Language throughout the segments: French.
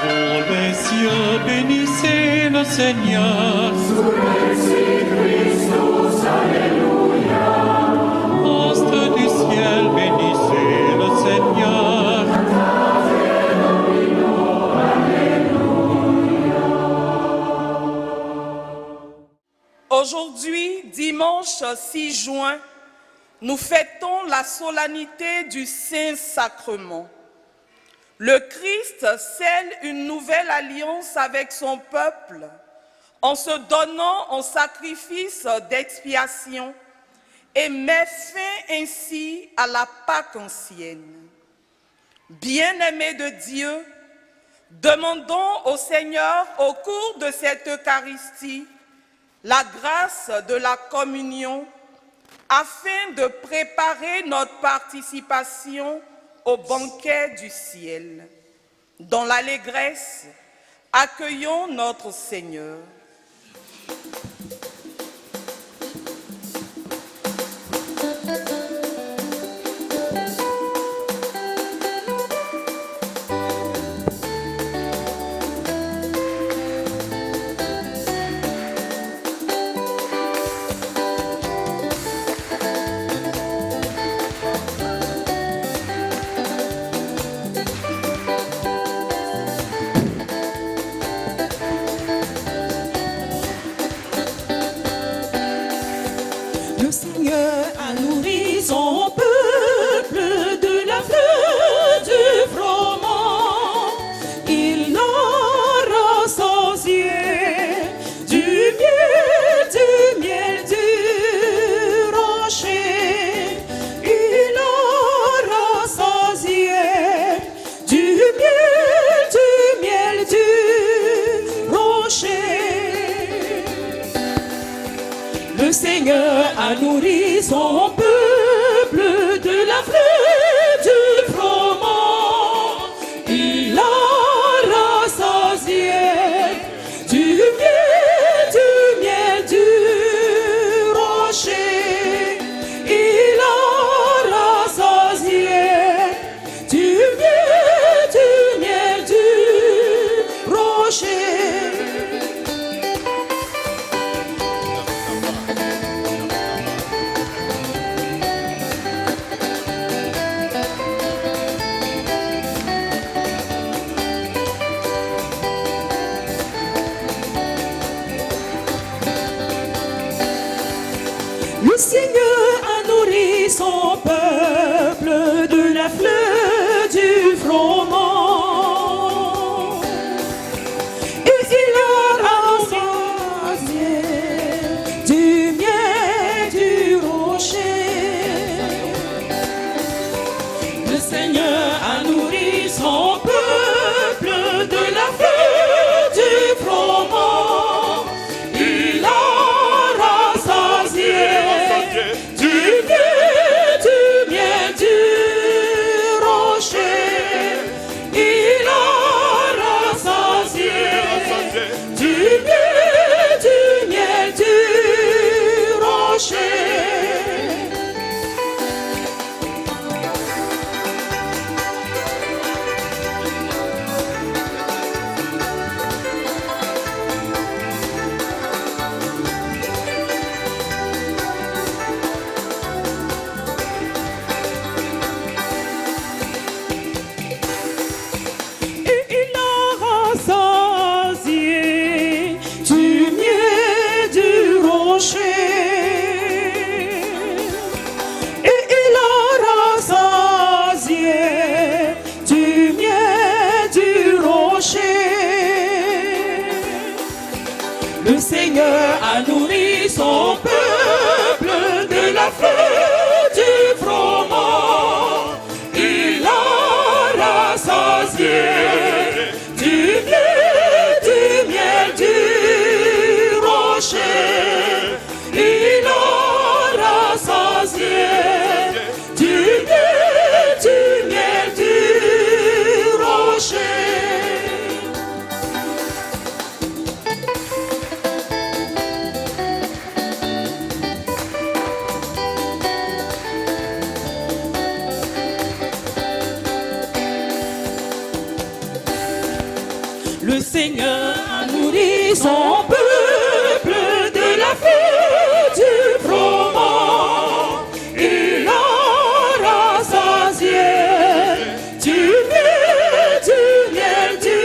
Pour les cieux, bénissez le Seigneur. Astres du ciel, bénissez le Seigneur. Aujourd'hui, dimanche 6 juin, nous fêtons la solennité du Saint-Sacrement. Le Christ scelle une nouvelle alliance avec son peuple en se donnant en sacrifice d'expiation et met fin ainsi à la Pâque ancienne. Bien-aimés de Dieu, demandons au Seigneur au cours de cette Eucharistie la grâce de la communion afin de préparer notre participation au banquet du ciel. Dans l'allégresse, accueillons notre Seigneur. Le Seigneur a nourri son peuple de la fleur du froment. Il l'a rassasié du miel du rocher. Il l'a rassasié du miel du rocher. Le Seigneur a nourri son peuple de la fleur du froment. Il l'a rassasié du miel du rocher. Il l'a rassasié du miel du rocher. Le Seigneur a nourri son peuple de la fête du froment. Il a rassasié du miel du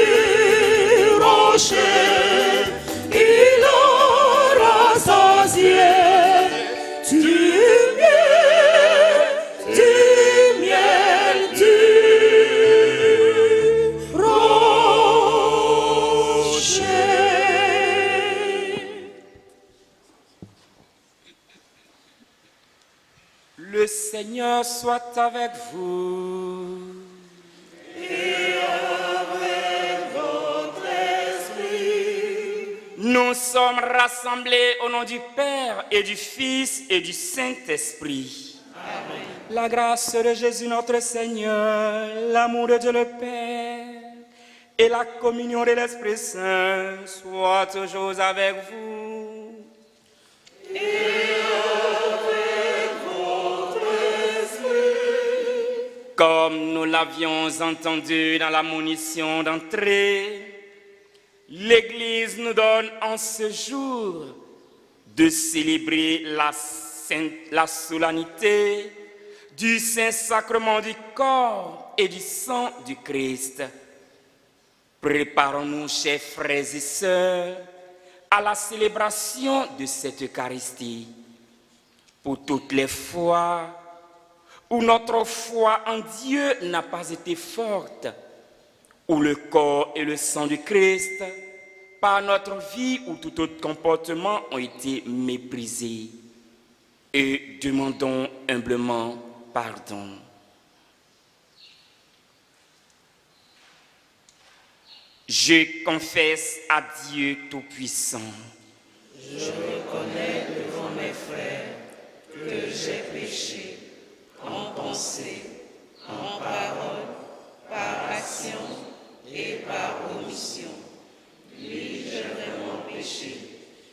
rocher. Il a rassasié du miel du rocher. Le Seigneur soit avec vous. Et avec votre esprit. Nous sommes rassemblés au nom du Père et du Fils et du Saint-Esprit. Amen. La grâce de Jésus notre Seigneur, l'amour de Dieu le Père et la communion de l'Esprit Saint soient toujours avec vous. Comme nous l'avions entendu dans la monition d'entrée, l'Église nous donne en ce jour de célébrer la solennité du Saint-Sacrement du corps et du sang du Christ. Préparons-nous, chers frères et sœurs, à la célébration de cette Eucharistie. Pour toutes les fois où notre foi en Dieu n'a pas été forte, où le corps et le sang du Christ, par notre vie ou tout autre comportement, ont été méprisés. Et demandons humblement pardon. Je confesse à Dieu Tout-Puissant. Je reconnais devant mes frères que j'ai péché en pensée, en parole, par action et par omission. Oui, j'ai vraiment péché.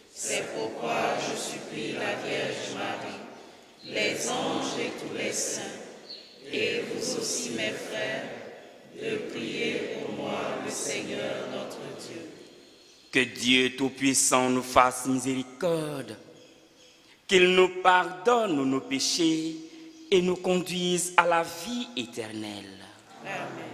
C'est pourquoi je supplie la Vierge Marie, les anges et tous les saints, et vous aussi mes frères, de prier pour moi le Seigneur notre Dieu. Que Dieu Tout-Puissant nous fasse miséricorde, qu'il nous pardonne nos péchés et nous conduise à la vie éternelle. Amen.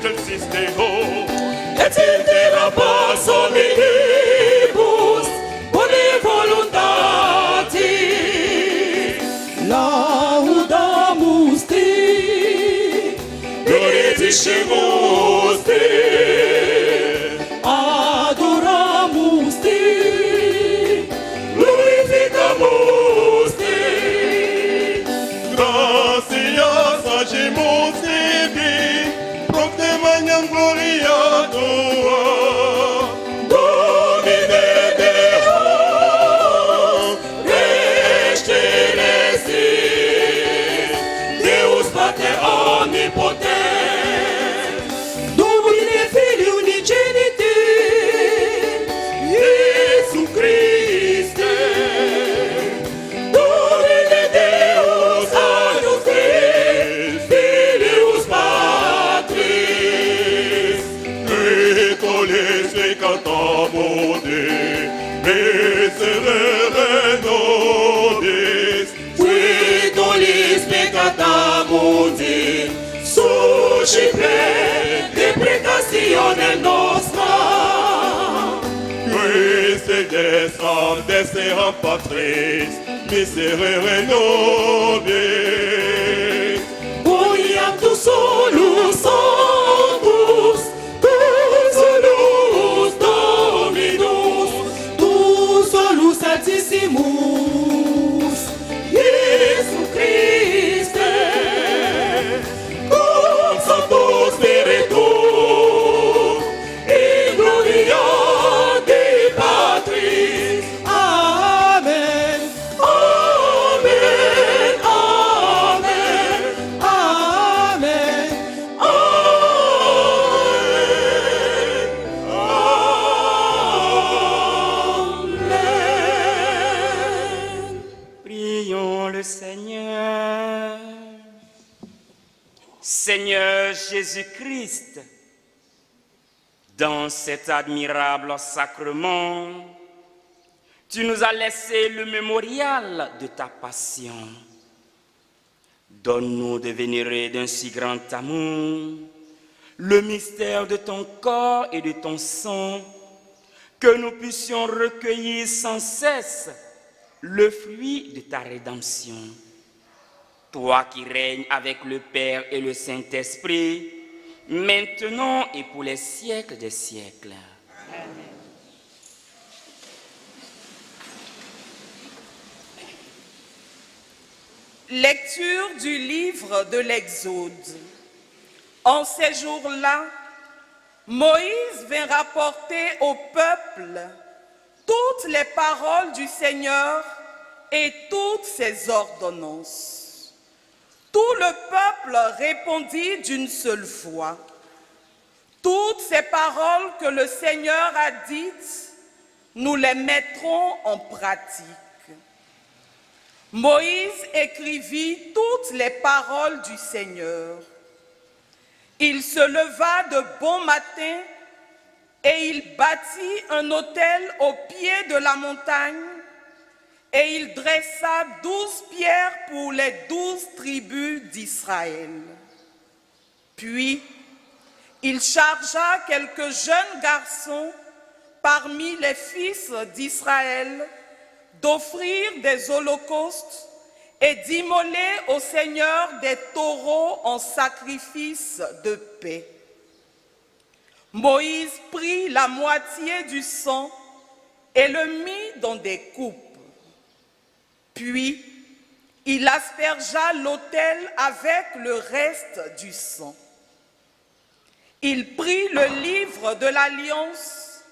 del sistema. Et il terra pas omnibus, bone voluntati, laudamus te, glorificemus te, adoramus te, glorificamus te. Gracias agimos tibi, proclamando gloria tua. Domine Deus, resteresis, Deus Pater omnipotent, Domine Filii unigenite, Iesu Christe, Domine Deus agnus Dei, Filius Patris, Ritoles e cantamode, miserere nobis. Quitolis peccata mundi, suscipre deprecationem nostra. Christe desam deseram patris, miserere nobis. Uniam tu solus sanctus, tu solus Dominus, tu solus altissimus, Iesu Christe, cum Sancto Spiritu, in gloria Dei Patris. Amen. Amen. Amen. Amen. Amen. Prions le Seigneur. Seigneur Jésus-Christ, dans cet admirable sacrement, tu nous as laissé le mémorial de ta passion. Donne-nous de vénérer d'un si grand amour le mystère de ton corps et de ton sang, que nous puissions recueillir sans cesse le fruit de ta rédemption. Toi qui règnes avec le Père et le Saint-Esprit, maintenant et pour les siècles des siècles. Lecture du livre de l'Exode. En ces jours-là, Moïse vint rapporter au peuple toutes les paroles du Seigneur et toutes ses ordonnances. Tout le peuple répondit d'une seule voix. Toutes ces paroles que le Seigneur a dites, nous les mettrons en pratique. Moïse écrivit toutes les paroles du Seigneur. Il se leva de bon matin et il bâtit un autel au pied de la montagne et il dressa 12 pierres pour les 12 tribus d'Israël. Puis, il chargea quelques jeunes garçons parmi les fils d'Israël d'offrir des holocaustes et d'immoler au Seigneur des taureaux en sacrifice de paix. Moïse prit la moitié du sang et le mit dans des coupes. Puis, il aspergea l'autel avec le reste du sang. Il prit le livre de l'Alliance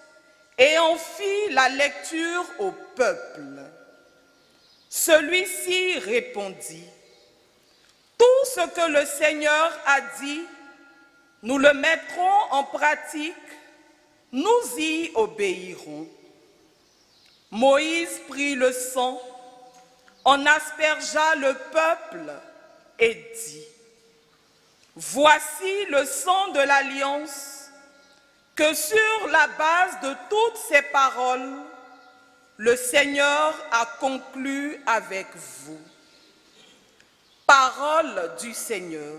et en fit la lecture au peuple. Celui-ci répondit: « Tout ce que le Seigneur a dit, nous le mettrons en pratique, nous y obéirons. » Moïse prit le sang, en aspergea le peuple et dit: « Voici le sang de l'Alliance que sur la base de toutes ces paroles, le Seigneur a conclu avec vous. » Parole du Seigneur.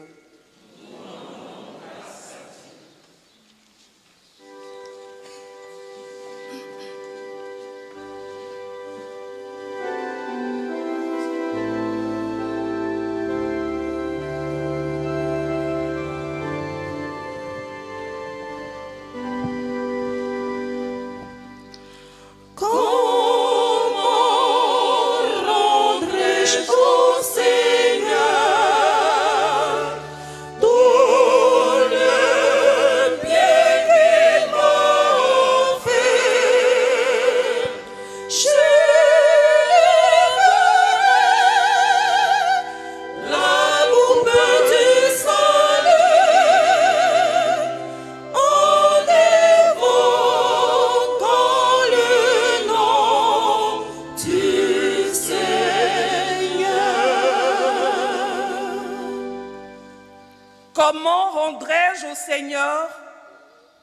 Comment rendrai-je au Seigneur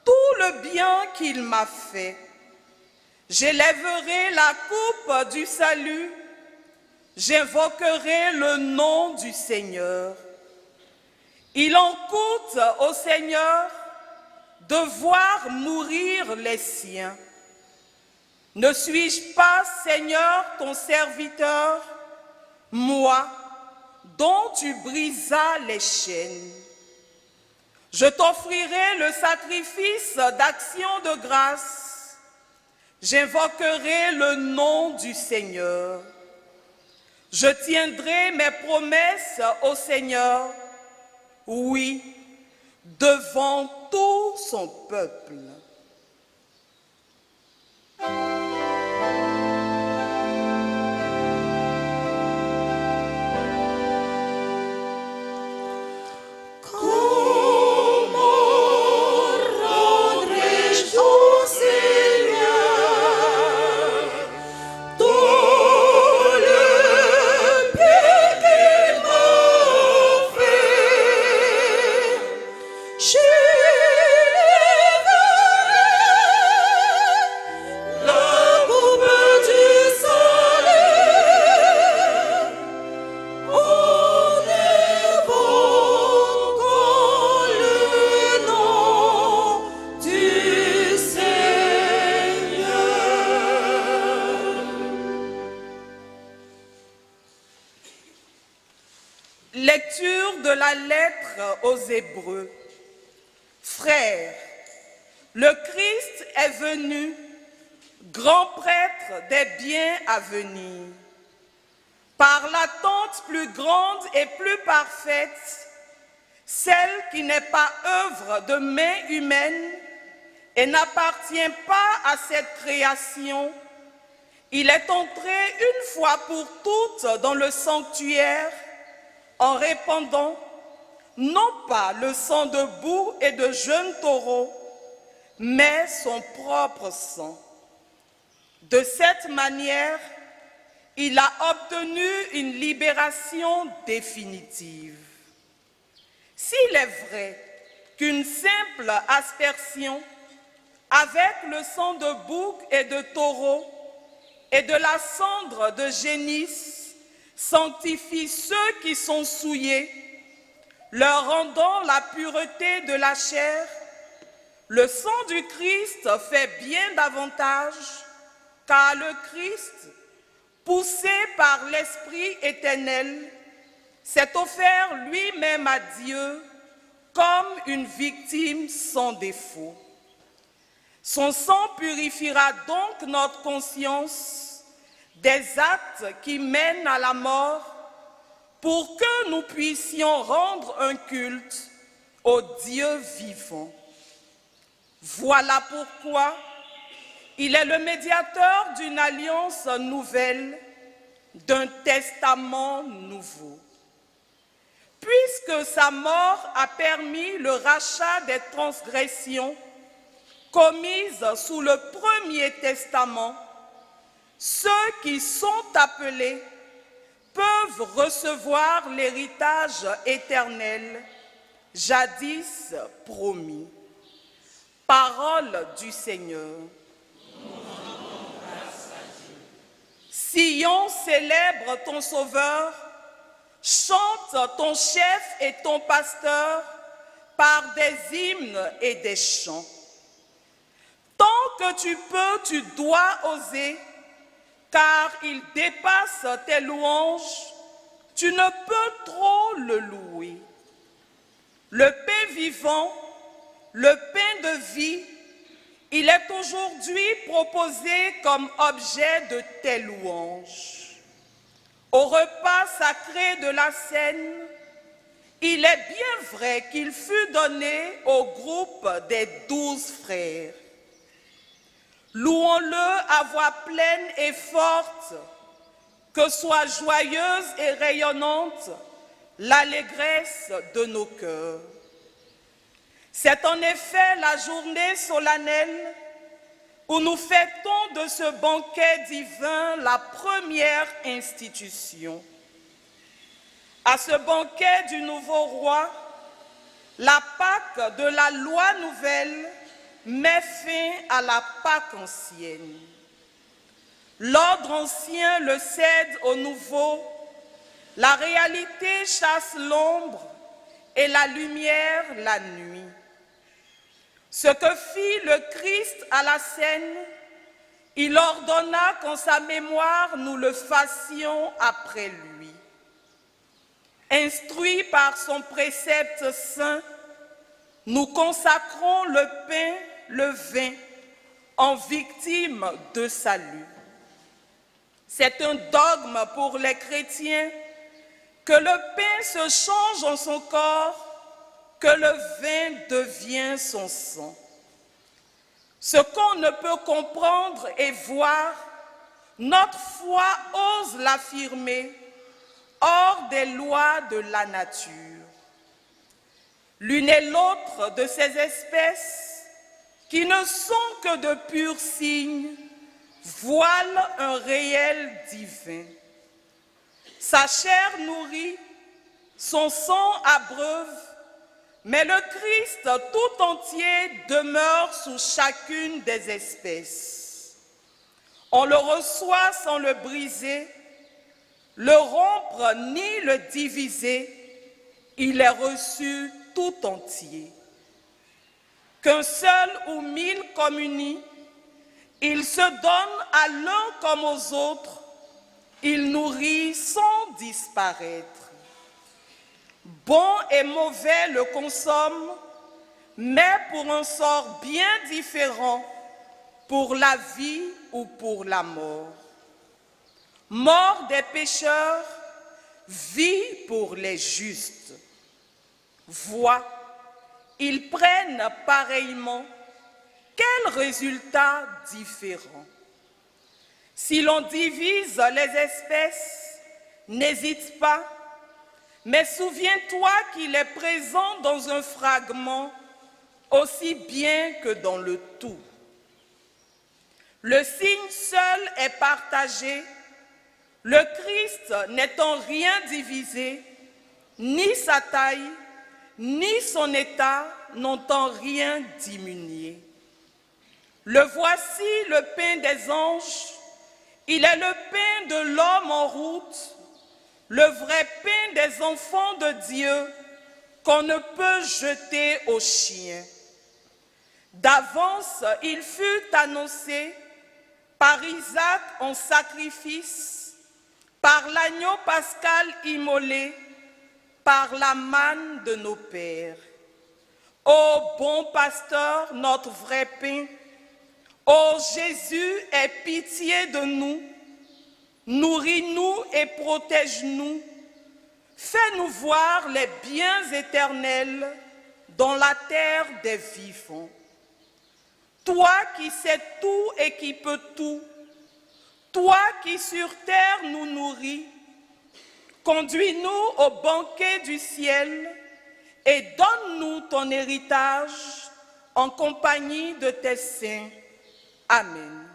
tout le bien qu'il m'a fait? J'élèverai la coupe du salut, j'invoquerai le nom du Seigneur. Il en coûte au Seigneur de voir mourir les siens. Ne suis-je pas, Seigneur, ton serviteur, moi, dont tu brisas les chaînes? Je t'offrirai le sacrifice d'action de grâce. J'invoquerai le nom du Seigneur. Je tiendrai mes promesses au Seigneur, oui, devant tout son peuple. Lecture de la lettre aux Hébreux. Frères, le Christ est venu, grand prêtre des biens à venir. Par l'attente plus grande et plus parfaite, celle qui n'est pas œuvre de main humaine et n'appartient pas à cette création, il est entré une fois pour toutes dans le sanctuaire en répandant non pas le sang de boucs et de jeunes taureaux, mais son propre sang. De cette manière, il a obtenu une libération définitive. S'il est vrai qu'une simple aspersion avec le sang de bouc et de taureau et de la cendre de génisse sanctifie ceux qui sont souillés, leur rendant la pureté de la chair, le sang du Christ fait bien davantage, car le Christ, poussé par l'Esprit éternel, s'est offert lui-même à Dieu comme une victime sans défaut. Son sang purifiera donc notre conscience des actes qui mènent à la mort pour que nous puissions rendre un culte au Dieu vivant. Voilà pourquoi il est le médiateur d'une alliance nouvelle, d'un testament nouveau. Puisque sa mort a permis le rachat des transgressions commises sous le premier testament, ceux qui sont appelés peuvent recevoir l'héritage éternel, jadis promis. Parole du Seigneur. Sion célèbre ton Sauveur, chante ton chef et ton pasteur par des hymnes et des chants. Tant que tu peux, tu dois oser, car il dépasse tes louanges, tu ne peux trop le louer. Le pain vivant, le pain de vie, il est aujourd'hui proposé comme objet de tes louanges. Au repas sacré de la Cène, il est bien vrai qu'il fut donné au groupe des 12 frères. Louons-le à voix pleine et forte, que soit joyeuse et rayonnante l'allégresse de nos cœurs. C'est en effet la journée solennelle où nous fêtons de ce banquet divin la première institution. À ce banquet du nouveau roi, La Pâque de la loi nouvelle met fin à la Pâque ancienne. L'ordre ancien le cède au nouveau, la réalité chasse l'ombre et la lumière la nuit. Ce que fit le Christ à la scène, il ordonna qu'en sa mémoire nous le fassions après lui. Instruits par son précepte saint, nous consacrons le pain, le vin, en victime de salut. C'est un dogme pour les chrétiens que le pain se change en son corps, que le vin devient son sang. Ce qu'on ne peut comprendre et voir, notre foi ose l'affirmer hors des lois de la nature. L'une et l'autre de ces espèces, qui ne sont que de purs signes, voilent un réel divin. Sa chair nourrit, son sang abreuve, mais le Christ tout entier demeure sous chacune des espèces. On le reçoit sans le briser, le rompre ni le diviser, il est reçu tout entier. Qu'un seul ou mille communient, il se donne à l'un comme aux autres, il nourrit sans disparaître. Bon et mauvais le consomment, mais pour un sort bien différent, pour la vie ou pour la mort. Mort des pécheurs, vie pour les justes. Vois, ils prennent pareillement, quel résultat différent. Si l'on divise les espèces, n'hésite pas, mais souviens-toi qu'il est présent dans un fragment aussi bien que dans le tout. Le signe seul est partagé, le Christ n'est en rien divisé, ni sa taille, ni son état n'ont en rien diminué. Le voici le pain des anges, il est le pain de l'homme en route, le vrai pain des enfants de Dieu qu'on ne peut jeter aux chiens. D'avance, il fut annoncé par Isaac en sacrifice, par l'agneau pascal immolé, par la manne de nos pères. Ô bon pasteur, notre vrai pain, ô Jésus, aie pitié de nous, nourris-nous et protège-nous, fais-nous voir les biens éternels dans la terre des vivants. Toi qui sais tout et qui peux tout, toi qui sur terre nous nourris, conduis-nous au banquet du ciel et donne-nous ton héritage en compagnie de tes saints. Amen.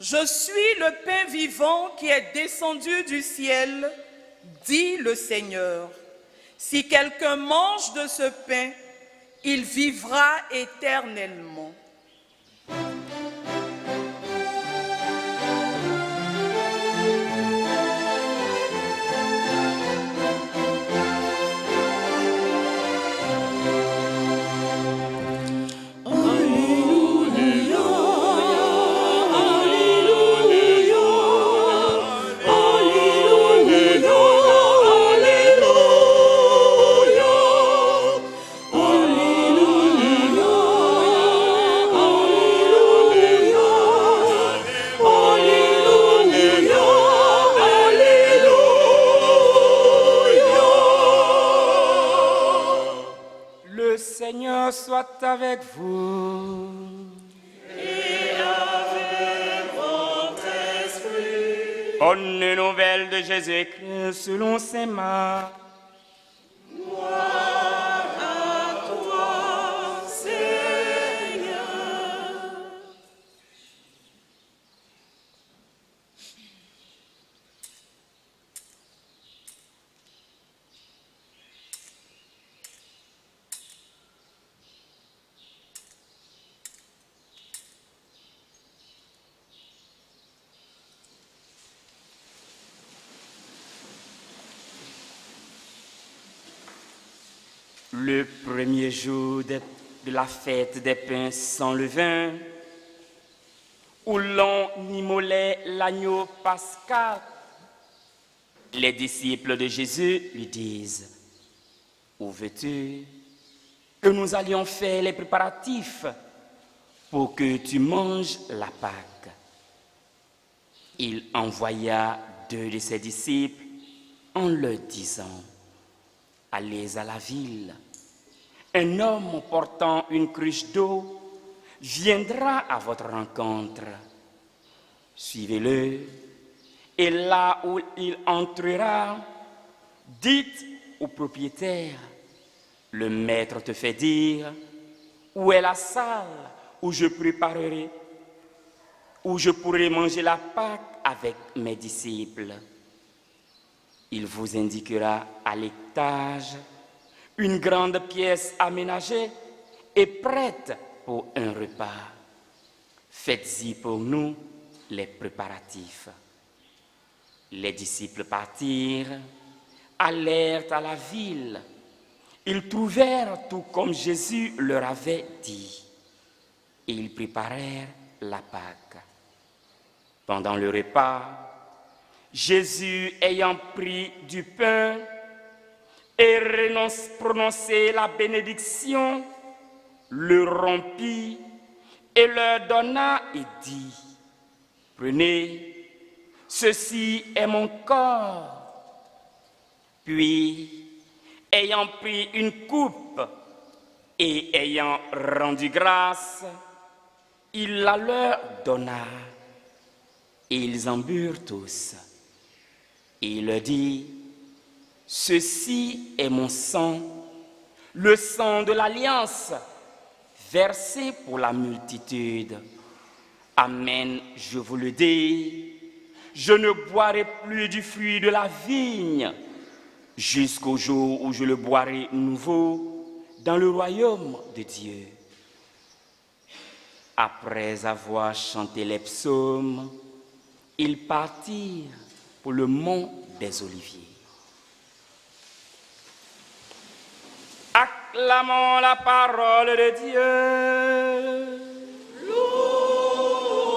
Je suis le pain vivant qui est descendu du ciel, dit le Seigneur. Si quelqu'un mange de ce pain, il vivra éternellement. Seigneur soit avec vous. Et avec votre esprit. Bonne nouvelle de Jésus-Christ selon saint Marc. Gloire à toi, Seigneur. Le premier jour de la fête des pains sans levain, où l'on immolait l'agneau pascal, les disciples de Jésus lui disent: où veux-tu que nous allions faire les préparatifs pour que tu manges la Pâque? Il envoya 2 de ses disciples en leur disant: allez à la ville. Un homme portant une cruche d'eau viendra à votre rencontre. Suivez-le, et là où il entrera, dites au propriétaire: le maître te fait dire où est la salle où je préparerai, où je pourrai manger la Pâque avec mes disciples. Il vous indiquera à l'étage une grande pièce aménagée et prête pour un repas. Faites-y pour nous les préparatifs. Les disciples partirent, allèrent à la ville. Ils trouvèrent tout comme Jésus leur avait dit. Et ils préparèrent la Pâque. Pendant le repas, Jésus, ayant pris du pain et prononcé la bénédiction, le rompit et leur donna et dit: prenez, ceci est mon corps. Puis, ayant pris une coupe et ayant rendu grâce, il la leur donna. Et ils en burent tous. Et il leur dit: ceci est mon sang, le sang de l'alliance, versé pour la multitude. Amen, je vous le dis, je ne boirai plus du fruit de la vigne jusqu'au jour où je le boirai nouveau dans le royaume de Dieu. Après avoir chanté les psaumes, ils partirent pour le mont des Oliviers. Acclamons la parole de Dieu. Louange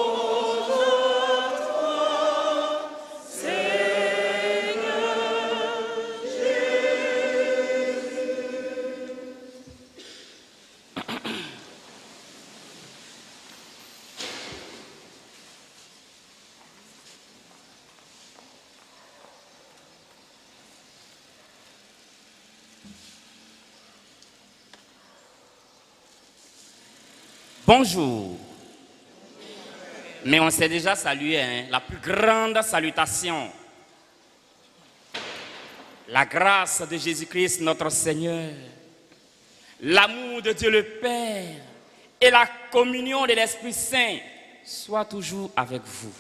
à toi, Seigneur Jésus. Bonjour. Mais on s'est déjà salué, hein? La plus grande salutation. La grâce de Jésus-Christ notre Seigneur, l'amour de Dieu le Père et la communion de l'Esprit Saint soient toujours avec vous.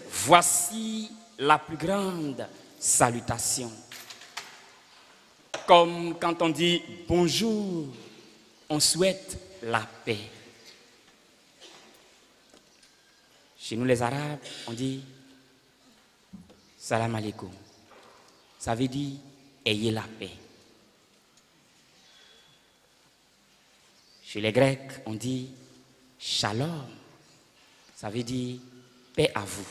Voici la plus grande salutation. Comme quand on dit bonjour, on souhaite la paix. Chez nous les Arabes, on dit salam alaikum. Ça veut dire ayez la paix. Chez les Grecs, on dit shalom. Ça veut dire paix à vous.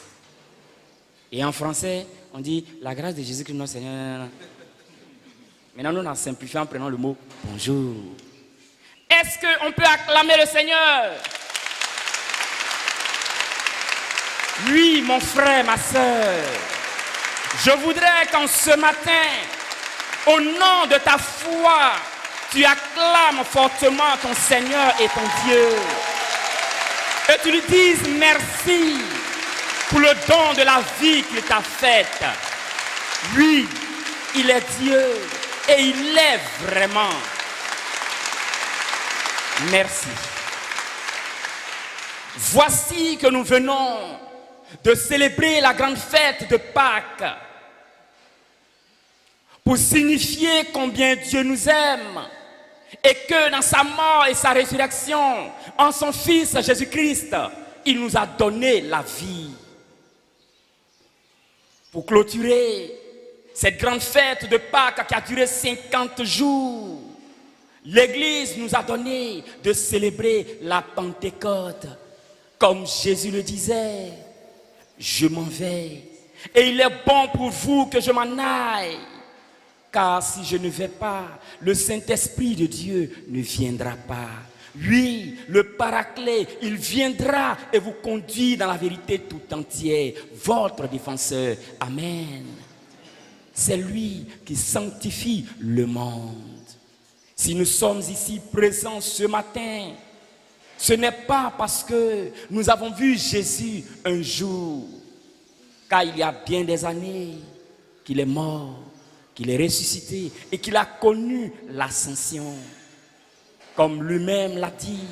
Et en français, on dit la grâce de Jésus-Christ notre Seigneur. Maintenant, nous en simplifiant en prenant le mot bonjour. Est-ce qu'on peut acclamer le Seigneur? Oui, mon frère, ma soeur, je voudrais qu'en ce matin, Au nom de ta foi, tu acclames fortement ton Seigneur et ton Dieu. Et tu lui dises merci pour le don de la vie qu'il t'a faite. Lui, il est Dieu et il est vraiment. Merci. Voici que nous venons de célébrer la grande fête de Pâques pour signifier combien Dieu nous aime et que dans sa mort et sa résurrection, en son Fils Jésus-Christ, il nous a donné la vie. Pour clôturer cette grande fête de Pâques qui a duré 50 jours, l'Église nous a donné de célébrer la Pentecôte. Comme Jésus le disait, je m'en vais et il est bon pour vous que je m'en aille. Car si je ne vais pas, le Saint-Esprit de Dieu ne viendra pas. Oui, le Paraclet, il viendra et vous conduit dans la vérité tout entière. Votre défenseur. Amen. C'est lui qui sanctifie le monde. Si nous sommes ici présents ce matin, ce n'est pas parce que nous avons vu Jésus un jour, car il y a bien des années qu'il est mort, qu'il est ressuscité et qu'il a connu l'ascension. Comme lui-même l'a dit,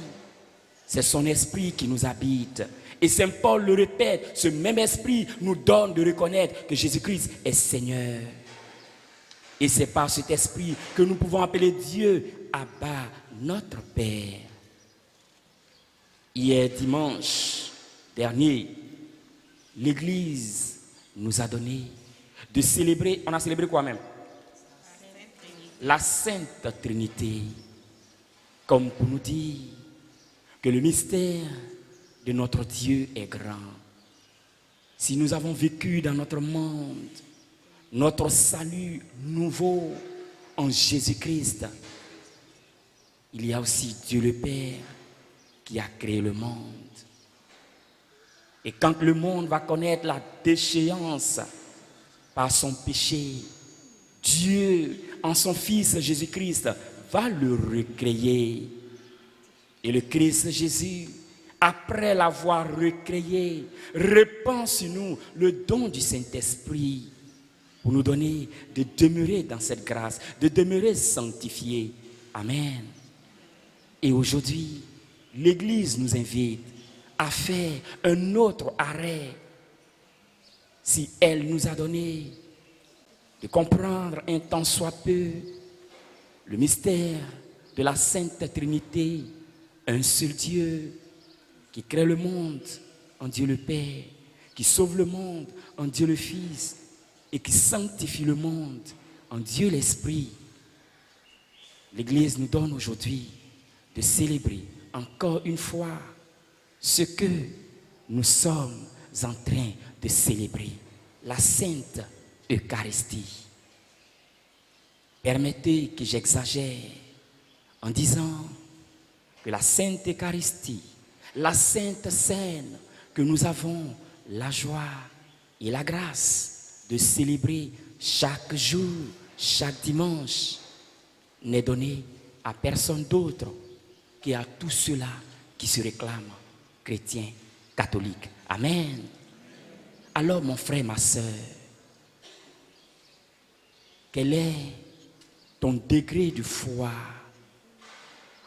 c'est son esprit qui nous habite. Et Saint Paul le répète, ce même esprit nous donne de reconnaître que Jésus-Christ est Seigneur. Et c'est par cet esprit que nous pouvons appeler Dieu Abba, notre Père. Hier dimanche dernier, l'Église nous a donné de célébrer, on a célébré quoi même? La Sainte Trinité, comme pour nous dire que le mystère de notre Dieu est grand. Si nous avons vécu dans notre monde, notre salut nouveau en Jésus-Christ, il y a aussi Dieu le Père qui a créé le monde. Et quand le monde va connaître la déchéance par son péché, Dieu, en son Fils Jésus-Christ, va le recréer. Et le Christ Jésus, après l'avoir recréé, répand sur nous le don du Saint-Esprit pour nous donner de demeurer dans cette grâce, de demeurer sanctifiés. Amen. Et aujourd'hui, l'Église nous invite à faire un autre arrêt. Si elle nous a donné de comprendre un tant soit peu le mystère de la Sainte Trinité, un seul Dieu qui crée le monde en Dieu le Père, qui sauve le monde en Dieu le Fils et qui sanctifie le monde en Dieu l'Esprit. L'Église nous donne aujourd'hui de célébrer encore une fois ce que nous sommes en train de célébrer, la Sainte Eucharistie. Permettez que j'exagère en disant que la Sainte Eucharistie, la Sainte Seine que nous avons la joie et la grâce de célébrer chaque jour, chaque dimanche, n'est donnée à personne d'autre qu'à tous ceux-là qui se réclament chrétiens, catholiques. Amen. Alors mon frère, ma sœur, quel est ton degré de foi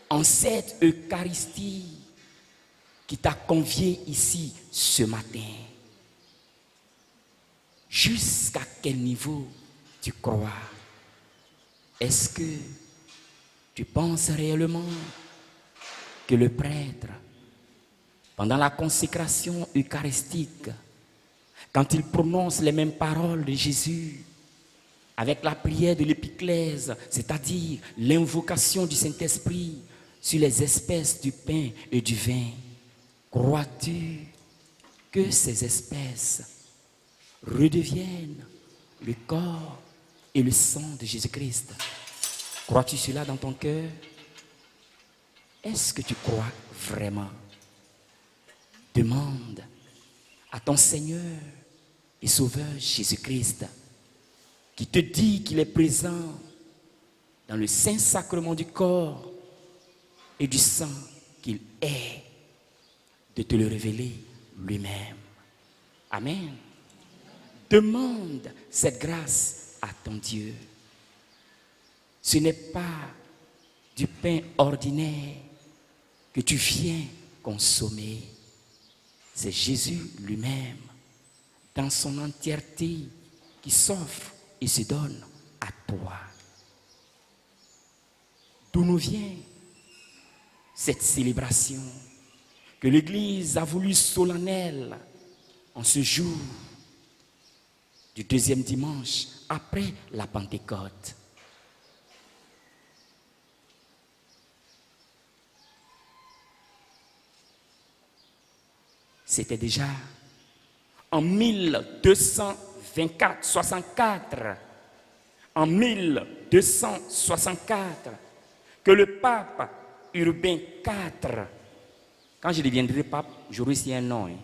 en cette Eucharistie qui t'a convié ici ce matin? Jusqu'à quel niveau tu crois? Est-ce que tu penses réellement que le prêtre, pendant la consécration eucharistique, quand il prononce les mêmes paroles de Jésus, avec la prière de l'épiclèse, c'est-à-dire l'invocation du Saint-Esprit sur les espèces du pain et du vin, crois-tu que ces espèces redeviennent le corps et le sang de Jésus-Christ? Crois-tu cela dans ton cœur? Est-ce que tu crois vraiment? Demande à ton Seigneur et Sauveur Jésus-Christ, qui te dit qu'il est présent dans le Saint-Sacrement du corps et du sang qu'il est, de te le révéler lui-même. Amen. Demande cette grâce à ton Dieu. Ce n'est pas du pain ordinaire que tu viens consommer. C'est Jésus lui-même, dans son entièreté, qui s'offre et se donne à toi. D'où nous vient cette célébration que l'Église a voulu solennelle en ce jour du deuxième dimanche après la Pentecôte. C'était déjà en 1264, en 1264, que le pape Urbain IV, quand je deviendrai pape, j'aurai aussi un nom,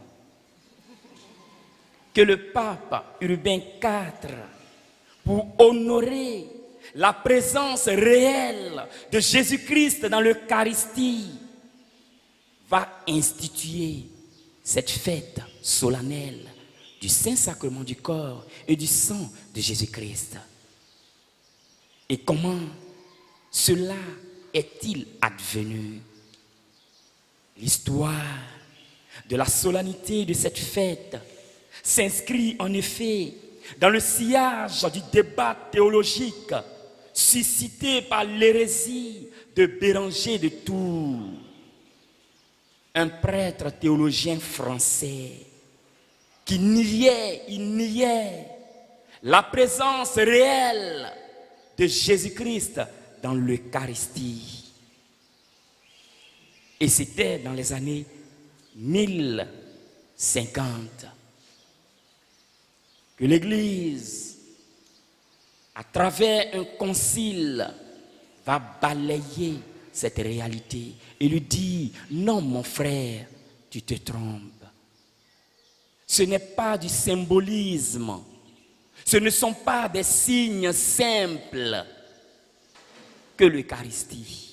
que le pape Urbain IV, pour honorer la présence réelle de Jésus-Christ dans l'Eucharistie, va instituer cette fête solennelle du Saint-Sacrement du corps et du sang de Jésus-Christ. Et comment cela est-il advenu? L'histoire de la solennité de cette fête s'inscrit en effet dans le sillage du débat théologique suscité par l'hérésie de Béranger de Tours, un prêtre théologien français qui niait la présence réelle de Jésus-Christ dans l'Eucharistie. Et c'était dans les années 1050 que l'Église, à travers un concile, va balayer cette réalité et lui dit: non mon frère, tu te trompes. Ce n'est pas du symbolisme, ce ne sont pas des signes simples que l'Eucharistie.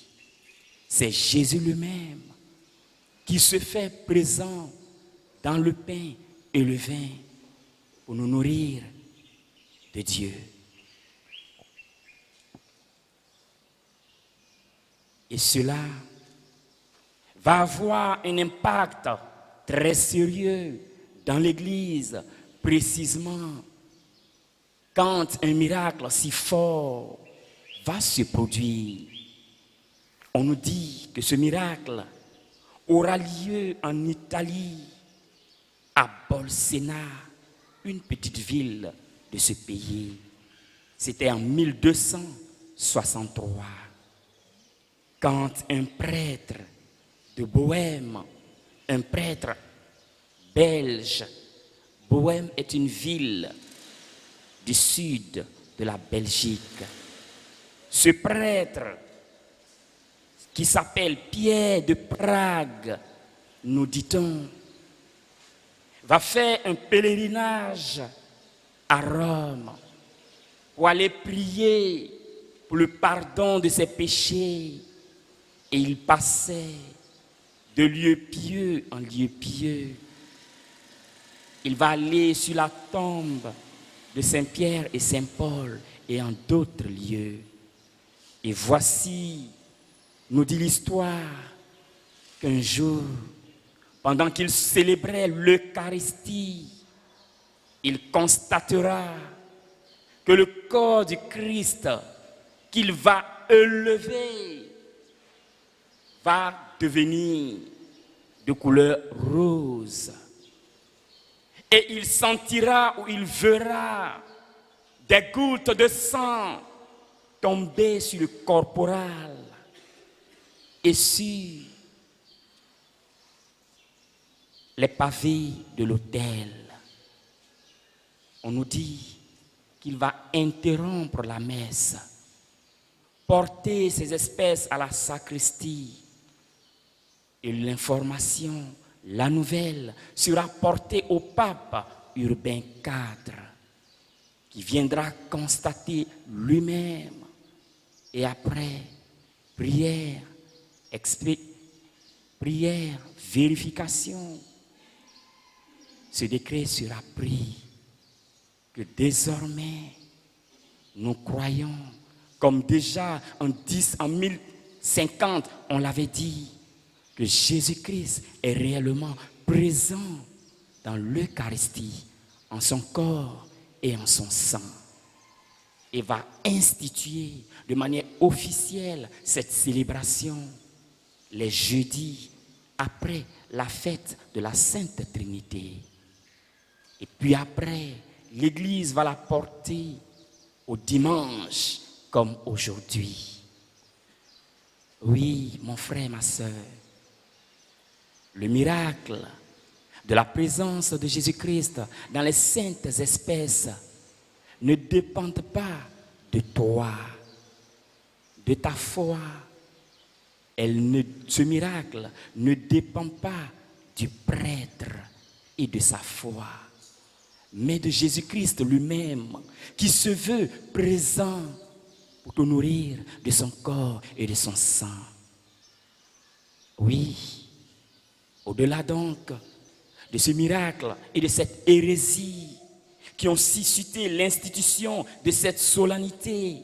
C'est Jésus lui-même qui se fait présent dans le pain et le vin pour nous nourrir de Dieu. Et cela va avoir un impact très sérieux dans l'Église, précisément quand un miracle si fort va se produire. On nous dit que ce miracle aura lieu en Italie, à Bolsena, une petite ville de ce pays. C'était en 1263. Quand un prêtre de Bohême, un prêtre belge, Bohême est une ville du sud de la Belgique. Ce prêtre, qui s'appelle Pierre de Prague, nous dit-on, va faire un pèlerinage à Rome pour aller prier pour le pardon de ses péchés. Et il passait de lieu pieux en lieu pieux. Il va aller sur la tombe de Saint-Pierre et Saint-Paul et en d'autres lieux. Et voici, nous dit l'histoire, qu'un jour, pendant qu'il célébrait l'Eucharistie, il constatera que le corps du Christ qu'il va élever va devenir de couleur rose. Et il sentira ou il verra des gouttes de sang tomber sur le corporal et sur les pavés de l'autel. On nous dit qu'il va interrompre la messe, porter ces espèces à la sacristie. Et l'information, la nouvelle, sera portée au pape Urbain IV, qui viendra constater lui-même Et après, prière, prière, vérification. Ce décret sera pris que désormais, nous croyons, comme déjà en 1050, on l'avait dit, que Jésus-Christ est réellement présent dans l'Eucharistie, en son corps et en son sang. Et va instituer de manière officielle cette célébration les jeudis après la fête de la Sainte Trinité. Et puis après, l'Église va la porter au dimanche comme aujourd'hui. Oui, mon frère, ma sœur, le miracle de la présence de Jésus-Christ dans les saintes espèces ne dépendent pas de toi, de ta foi. Ce miracle ne dépend pas du prêtre et de sa foi, mais de Jésus-Christ lui-même, qui se veut présent pour te nourrir de son corps et de son sang. Oui, au-delà donc de ce miracle et de cette hérésie qui ont suscité l'institution de cette solennité,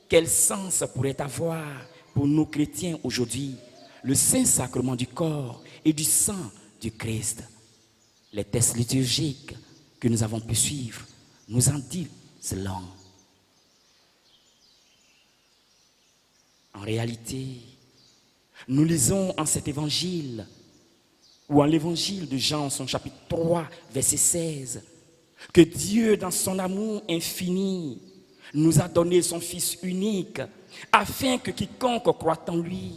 quel sens pourrait avoir pour nous chrétiens aujourd'hui le Saint-Sacrement du corps et du sang du Christ? Les textes liturgiques que nous avons pu suivre nous en disent long. En réalité, nous lisons en cet évangile, ou en l'évangile de Jean, son chapitre 3, verset 16, que Dieu, dans son amour infini, nous a donné son Fils unique, afin que quiconque croit en lui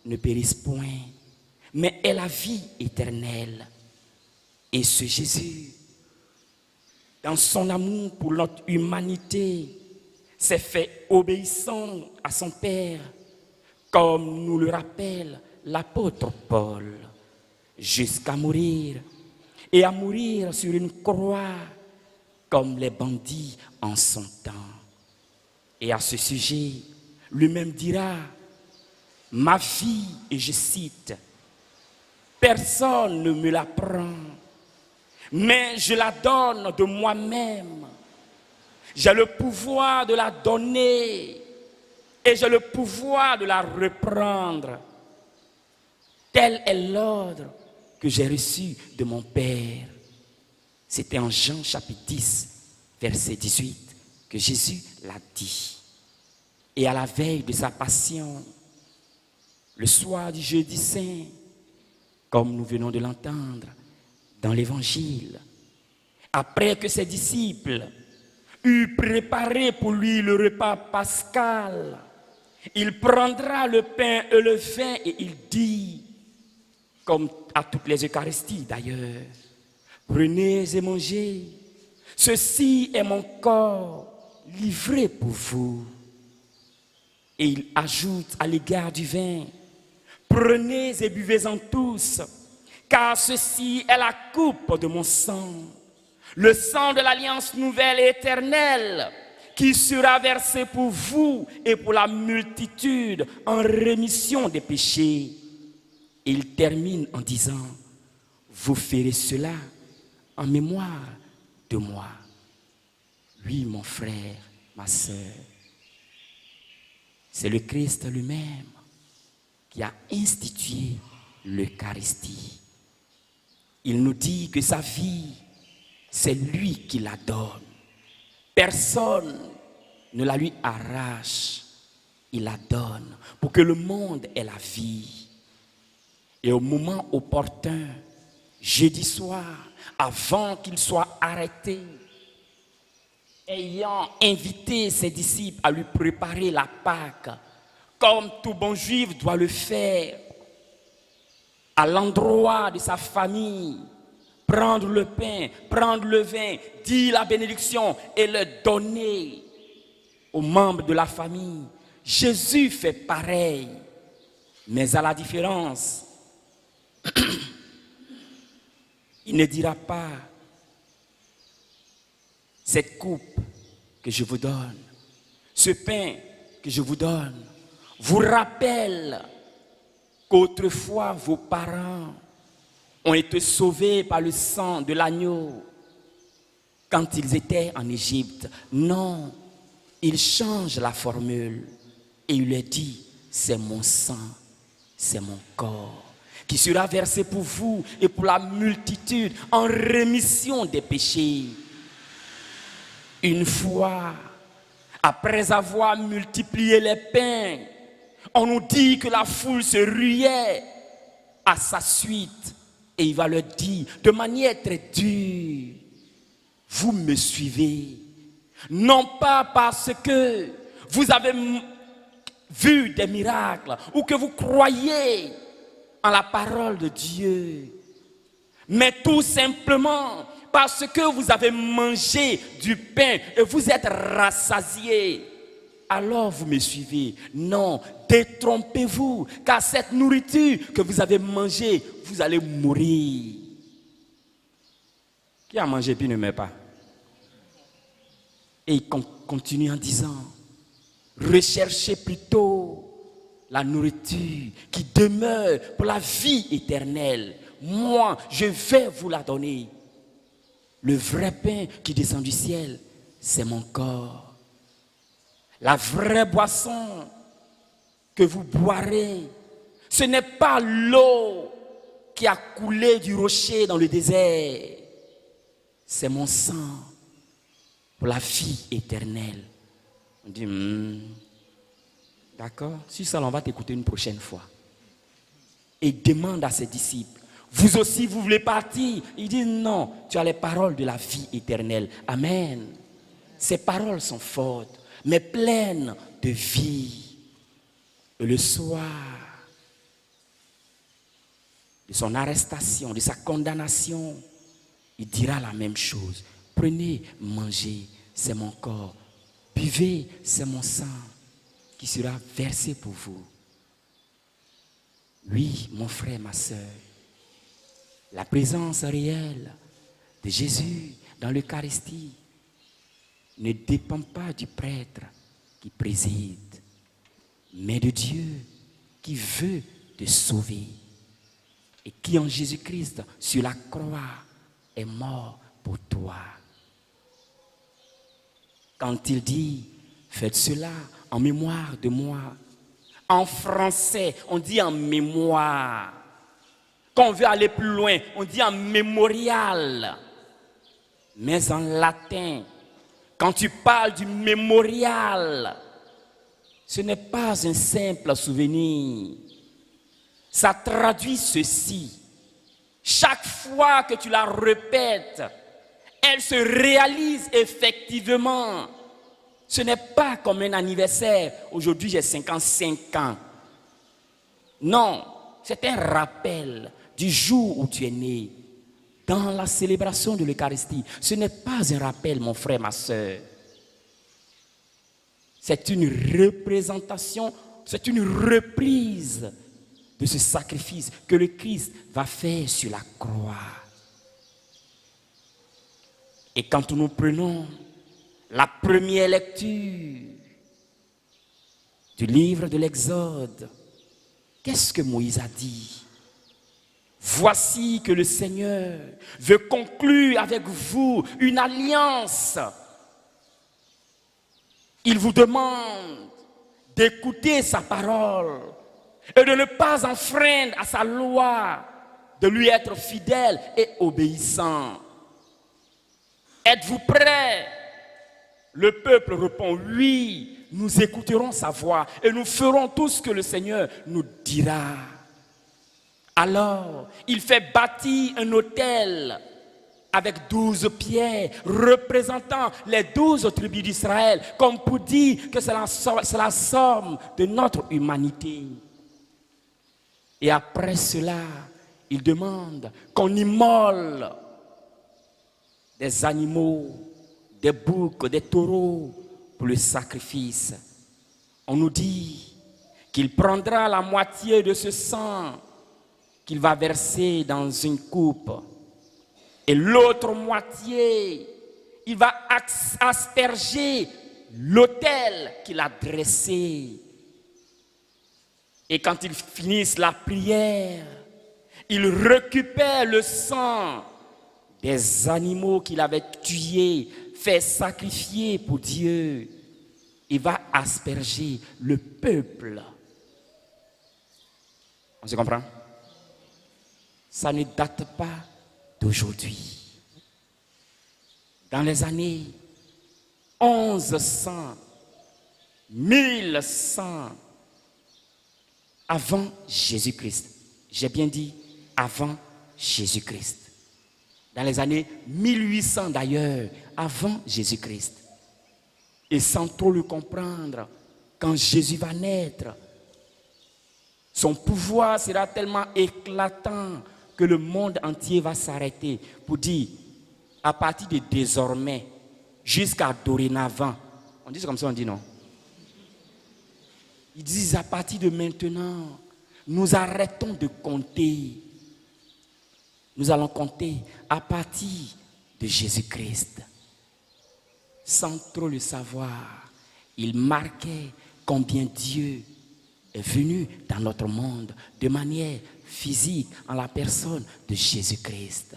ne périsse point, mais ait la vie éternelle. Et ce Jésus, dans son amour pour notre humanité, s'est fait obéissant à son Père, comme nous le rappelle l'apôtre Paul, jusqu'à mourir, et à mourir sur une croix, comme les bandits en son temps. Et à ce sujet, lui-même dira, « Ma vie, et je cite, « personne ne me la prend, mais je la donne de moi-même. J'ai le pouvoir de la donner et j'ai le pouvoir de la reprendre. Tel est l'ordre que j'ai reçu de mon Père. » C'était en Jean chapitre 10, verset 18, que Jésus l'a dit. Et à la veille de sa passion, le soir du jeudi saint, comme nous venons de l'entendre dans l'évangile, après que ses disciples eurent préparé pour lui le repas pascal, il prendra le pain et le vin et il dit, comme à toutes les Eucharisties d'ailleurs, « Prenez et mangez, ceci est mon corps livré pour vous. » Et il ajoute à l'égard du vin, « Prenez et buvez-en tous, car ceci est la coupe de mon sang, le sang de l'alliance nouvelle et éternelle, qui sera versé pour vous et pour la multitude en rémission des péchés. » Et il termine en disant, « Vous ferez cela en mémoire de moi. » Oui, mon frère, ma sœur, c'est le Christ lui-même qui a institué l'Eucharistie. Il nous dit que sa vie, c'est lui qui la donne. Personne ne la lui arrache. Il la donne pour que le monde ait la vie. Et au moment opportun, jeudi soir, avant qu'il soit arrêté, ayant invité ses disciples à lui préparer la Pâque, comme tout bon juif doit le faire, à l'endroit de sa famille, prendre le pain, prendre le vin, dire la bénédiction et le donner aux membres de la famille. Jésus fait pareil, mais à la différence, il ne dira pas, cette coupe que je vous donne, ce pain que je vous donne vous rappelle qu'autrefois vos parents ont été sauvés par le sang de l'agneau quand ils étaient en Égypte. Non, il change la formule et il leur dit, c'est mon sang, c'est mon corps qui sera versé pour vous et pour la multitude en rémission des péchés. Une fois, après avoir multiplié les pains, on nous dit que la foule se ruait à sa suite et il va leur dire de manière très dure, vous me suivez, non pas parce que vous avez vu des miracles ou que vous croyez en la parole de Dieu, mais tout simplement parce que vous avez mangé du pain et vous êtes rassasiés. Alors vous me suivez. Non, détrompez-vous, car cette nourriture que vous avez mangée, vous allez mourir. Qui a mangé puis ne meurt pas? Et il continue en disant, recherchez plutôt la nourriture qui demeure pour la vie éternelle. Moi, je vais vous la donner. Le vrai pain qui descend du ciel, c'est mon corps. La vraie boisson que vous boirez, ce n'est pas l'eau qui a coulé du rocher dans le désert. C'est mon sang pour la vie éternelle. On dit, d'accord, si ça, on va t'écouter une prochaine fois. Et demande à ses disciples, vous aussi, vous voulez partir? Il dit, non, tu as les paroles de la vie éternelle. Amen. Ces paroles sont fortes, mais pleines de vie. Et le soir de son arrestation, de sa condamnation, il dira la même chose. Prenez, mangez, c'est mon corps. Buvez, c'est mon sang qui sera versé pour vous. Oui, mon frère, ma soeur, la présence réelle de Jésus dans l'Eucharistie ne dépend pas du prêtre qui préside, mais de Dieu qui veut te sauver et qui en Jésus-Christ sur la croix est mort pour toi. Quand il dit, faites cela en mémoire de moi. En français, on dit en mémoire. Quand on veut aller plus loin, on dit en mémorial. Mais en latin, quand tu parles du mémorial, ce n'est pas un simple souvenir. Ça traduit ceci. Chaque fois que tu la répètes, elle se réalise effectivement. Ce n'est pas comme un anniversaire. Aujourd'hui, j'ai 55 ans. Non, c'est un rappel du jour où tu es né. Dans la célébration de l'Eucharistie, ce n'est pas un rappel, mon frère, ma soeur. C'est une représentation, c'est une reprise de ce sacrifice que le Christ va faire sur la croix. Et quand nous prenons la première lecture du livre de l'Exode, qu'est-ce que Moïse a dit? Voici que le Seigneur veut conclure avec vous une alliance. Il vous demande d'écouter sa parole et de ne pas enfreindre à sa loi, de lui être fidèle et obéissant. Êtes-vous prêts? Le peuple répond, oui, nous écouterons sa voix et nous ferons tout ce que le Seigneur nous dira. Alors, il fait bâtir un autel avec 12 pierres représentant les 12 tribus d'Israël, comme pour dire que c'est la somme de notre humanité. Et après cela, il demande qu'on immole des animaux, des boucs, des taureaux pour le sacrifice. On nous dit qu'il prendra la moitié de ce sang qu'il va verser dans une coupe. Et l'autre moitié, il va asperger l'autel qu'il a dressé. Et quand ils finissent la prière, ils récupèrent le sang des animaux qu'il avait tués, fait sacrifier pour Dieu. Il va asperger le peuple. On se comprend? Ça ne date pas d'aujourd'hui. Dans les années 1100, 1100, avant Jésus-Christ. J'ai bien dit avant Jésus-Christ. Dans les années 1800 d'ailleurs, avant Jésus-Christ. Et sans trop le comprendre, quand Jésus va naître, son pouvoir sera tellement éclatant que le monde entier va s'arrêter pour dire, à partir de désormais, jusqu'à dorénavant, on dit comme ça, on dit non. Ils disent à partir de maintenant, nous arrêtons de compter. Nous allons compter à partir de Jésus-Christ. Sans trop le savoir, il marquait combien Dieu est venu dans notre monde de manière physique en la personne de Jésus-Christ.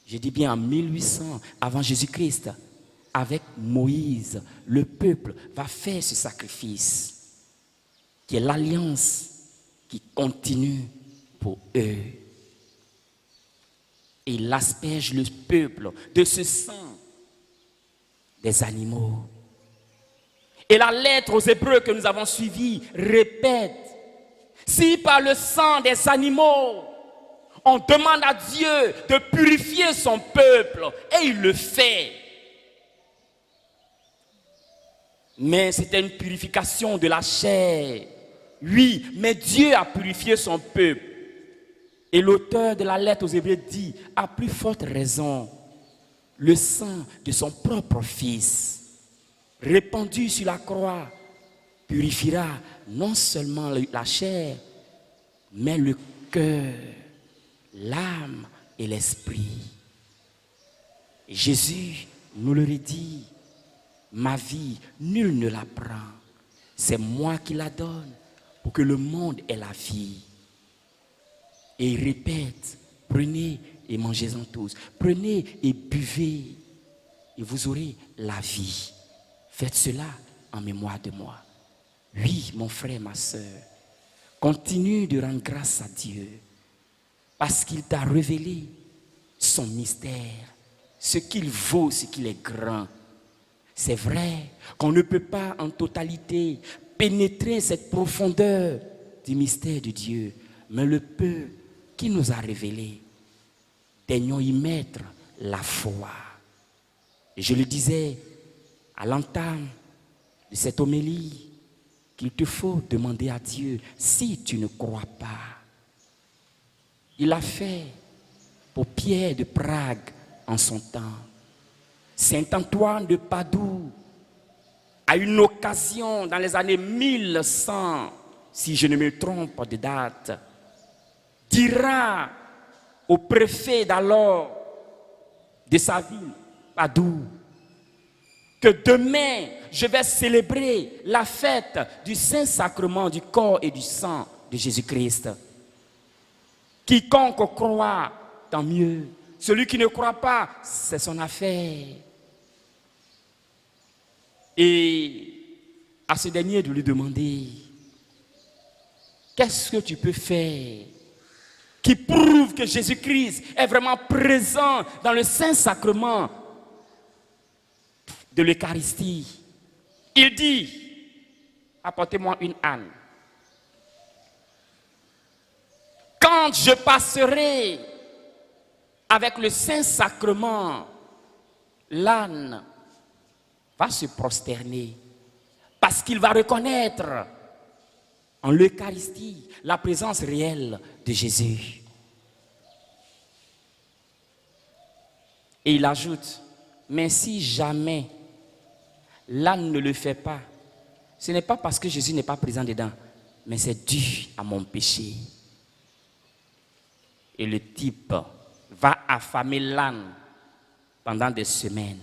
Je dis bien en 1800 avant Jésus-Christ. Avec Moïse, le peuple va faire ce sacrifice, qui est l'alliance qui continue pour eux. Et il asperge le peuple de ce sang des animaux. Et la lettre aux Hébreux que nous avons suivie répète, si par le sang des animaux, on demande à Dieu de purifier son peuple, et il le fait. Mais c'était une purification de la chair. Oui, mais Dieu a purifié son peuple. Et l'auteur de la lettre aux Hébreux dit, à plus forte raison, le sang de son propre Fils, répandu sur la croix, purifiera non seulement la chair, mais le cœur, l'âme et l'esprit. Et Jésus nous le redit, ma vie, nul ne la prend. C'est moi qui la donne pour que le monde ait la vie. Et il répète, prenez et mangez-en tous. Prenez et buvez et vous aurez la vie. Faites cela en mémoire de moi. Oui, mon frère, ma soeur, continue de rendre grâce à Dieu parce qu'il t'a révélé son mystère, ce qu'il vaut, ce qu'il est grand. C'est vrai qu'on ne peut pas en totalité pénétrer cette profondeur du mystère de Dieu, mais le peu qu'il nous a révélé, daignons y mettre la foi. Et je le disais à l'entame de cette homélie, qu'il te faut demander à Dieu si tu ne crois pas. Il l'a fait pour Pierre de Prague en son temps. Saint Antoine de Padoue, à une occasion dans les années 1100, si je ne me trompe de date, dira au préfet d'alors de sa ville, Padoue, que demain je vais célébrer la fête du Saint-Sacrement du corps et du sang de Jésus-Christ. Quiconque croit, tant mieux. Celui qui ne croit pas, c'est son affaire. Et à ce dernier de lui demander, qu'est-ce que tu peux faire qui prouve que Jésus-Christ est vraiment présent dans le Saint-Sacrement de l'Eucharistie? Il dit, apportez-moi une âne. Quand je passerai avec le Saint-Sacrement, l'âne va se prosterner parce qu'il va reconnaître en l'Eucharistie la présence réelle de Jésus. Et il ajoute, mais si jamais l'âne ne le fait pas, ce n'est pas parce que Jésus n'est pas présent dedans, mais c'est dû à mon péché. Et le type va affamer l'âne pendant des semaines.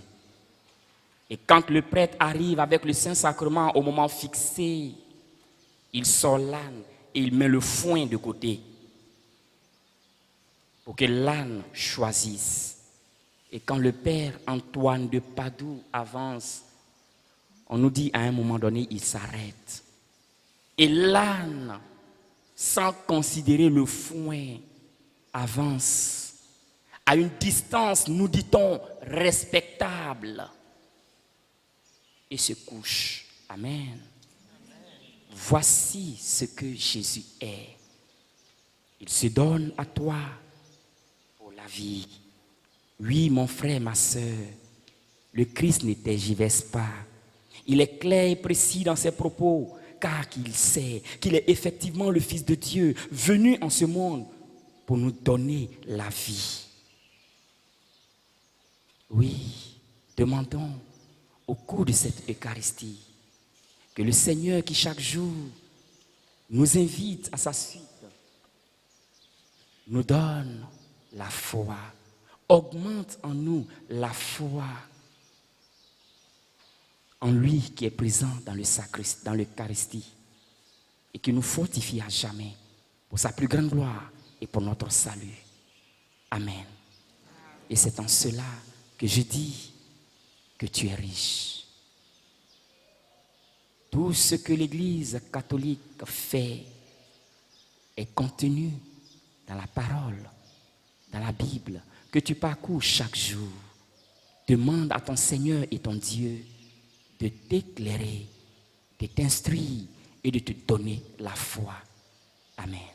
Et quand le prêtre arrive avec le Saint-Sacrement au moment fixé, il sort l'âne et il met le foin de côté pour que l'âne choisisse. Et quand le père Antoine de Padoue avance, on nous dit à un moment donné, il s'arrête. Et l'âne, sans considérer le foin, avance à une distance, nous dit-on, respectable, et se couche. Amen. Voici ce que Jésus est. Il se donne à toi pour la vie. Oui, mon frère, ma soeur, le Christ ne tergiverse pas. Il est clair et précis dans ses propos, car il sait qu'il est effectivement le Fils de Dieu, venu en ce monde pour nous donner la vie. Oui, demandons au cours de cette Eucharistie que le Seigneur qui chaque jour nous invite à sa suite, nous donne la foi, augmente en nous la foi en lui qui est présent dans l'Eucharistie et qui nous fortifie à jamais pour sa plus grande gloire et pour notre salut. Amen. Et c'est en cela que je dis que tu es riche. Tout ce que l'Église catholique fait est contenu dans la parole, dans la Bible, que tu parcours chaque jour. Demande à ton Seigneur et ton Dieu de t'éclairer, de t'instruire et de te donner la foi. Amen.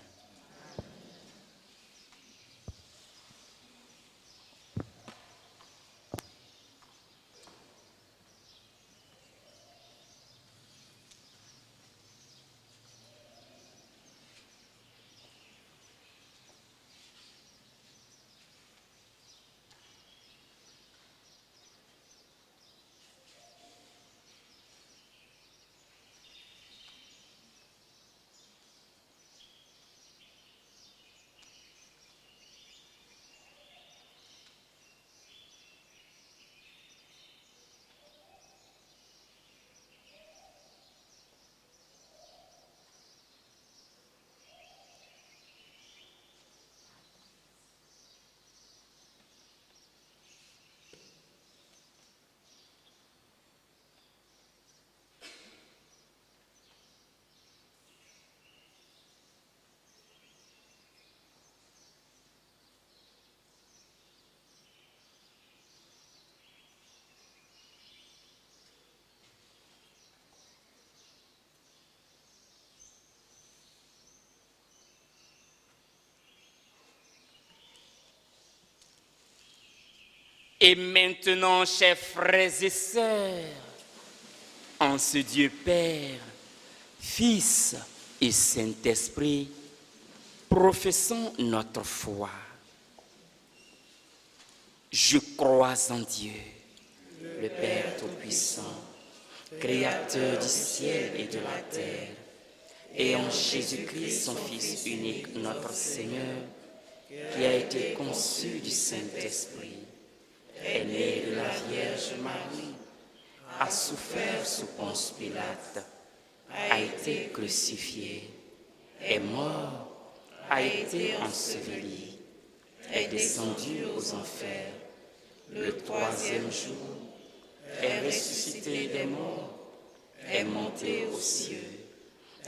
Et maintenant, chers frères et sœurs, en ce Dieu Père, Fils et Saint-Esprit, professons notre foi. Je crois en Dieu, le Père Tout-Puissant, Créateur du ciel et de la terre, et en Jésus-Christ, son Fils unique, notre Seigneur, qui a été conçu du Saint-Esprit, est né de la Vierge Marie, a souffert sous Ponce Pilate, a été crucifié, est mort, a été enseveli, est descendu aux enfers, le troisième jour, est ressuscité des morts, est monté aux cieux,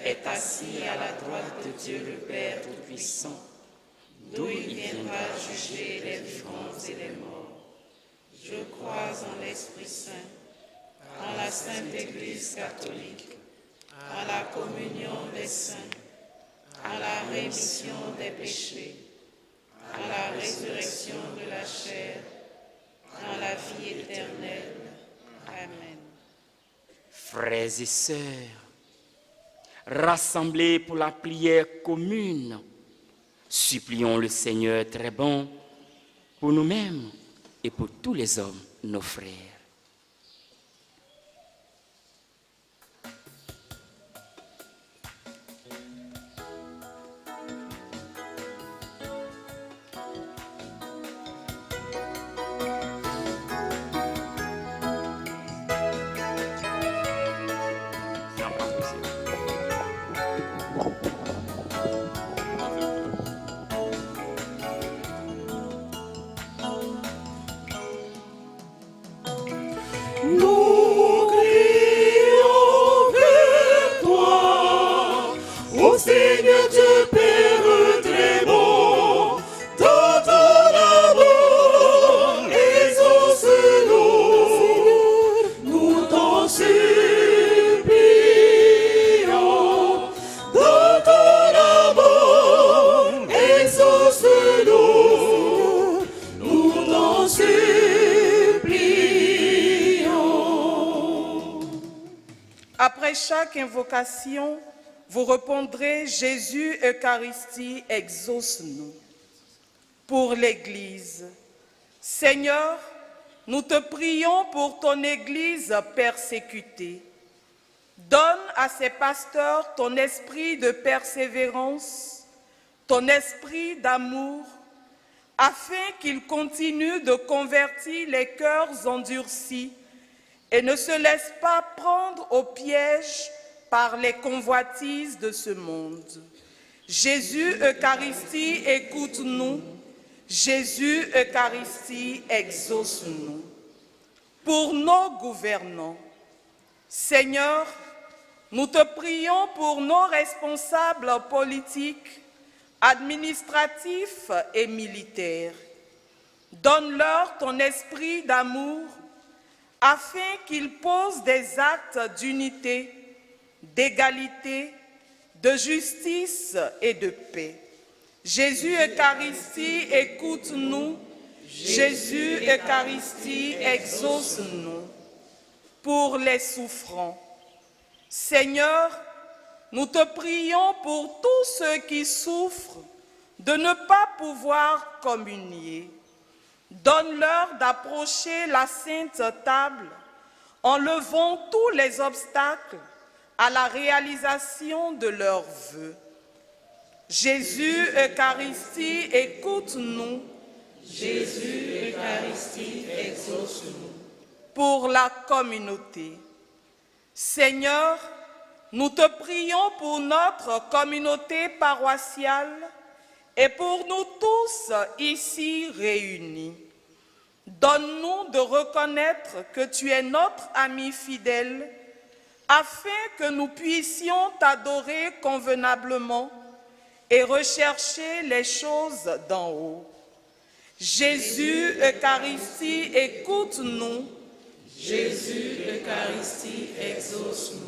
est assis à la droite de Dieu le Père Tout-Puissant, d'où il viendra juger les vivants et les morts. Je crois en l'Esprit Saint, en la Sainte Église catholique, en la communion des saints, en la rémission des péchés, en la résurrection de la chair, en la vie éternelle. Amen. Frères et sœurs, rassemblés pour la prière commune, supplions le Seigneur très bon pour nous-mêmes et pour tous les hommes, nos frères. Nous crions vers toi, ô Seigneur Dieu Père très bon, dans ton amour, exauce-nous, nous t'en supplions, dans ton amour, exauce-nous, nous t'en supplions. Après chaque invocation, vous répondrez « Jésus, Eucharistie, exauce-nous ». Pour l'Église, Seigneur, nous te prions pour ton Église persécutée. Donne à ses pasteurs ton esprit de persévérance, ton esprit d'amour, afin qu'ils continuent de convertir les cœurs endurcis et ne se laissent pas prendre au piège par les convoitises de ce monde. Jésus, Eucharistie, écoute-nous. Jésus, Eucharistie, exauce-nous. Pour nos gouvernants, Seigneur, nous te prions pour nos responsables politiques, administratifs et militaires. Donne-leur ton esprit d'amour afin qu'ils posent des actes d'unité, d'égalité, de justice et de paix. Jésus, Eucharistie, écoute-nous. Jésus, Eucharistie, exauce-nous. Pour les souffrants, Seigneur, nous te prions pour tous ceux qui souffrent de ne pas pouvoir communier. Donne-leur d'approcher la sainte table en levant tous les obstacles à la réalisation de leurs vœux. Jésus, Eucharistie, écoute-nous. Jésus, Eucharistie, exauce-nous. Pour la communauté, Seigneur, nous te prions pour notre communauté paroissiale et pour nous tous ici réunis. Donne-nous de reconnaître que tu es notre ami fidèle, afin que nous puissions t'adorer convenablement et rechercher les choses d'en haut. Jésus, Eucharistie, écoute-nous. Jésus, Eucharistie, exauce-nous.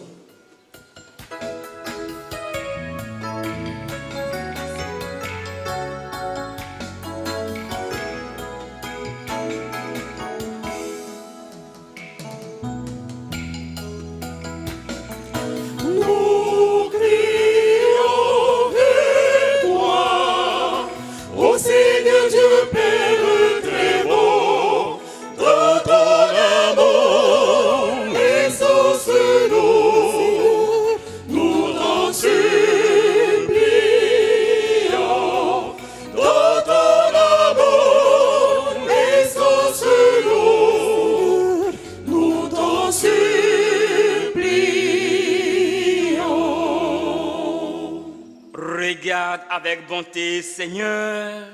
Nous crions vers toi, ô Seigneur Dieu Père très bon, dans ton amour, exauce-nous, nous t'en supplions, dans ton amour, exauce-nous, nous t'en supplions. Regarde avec bonté, Seigneur,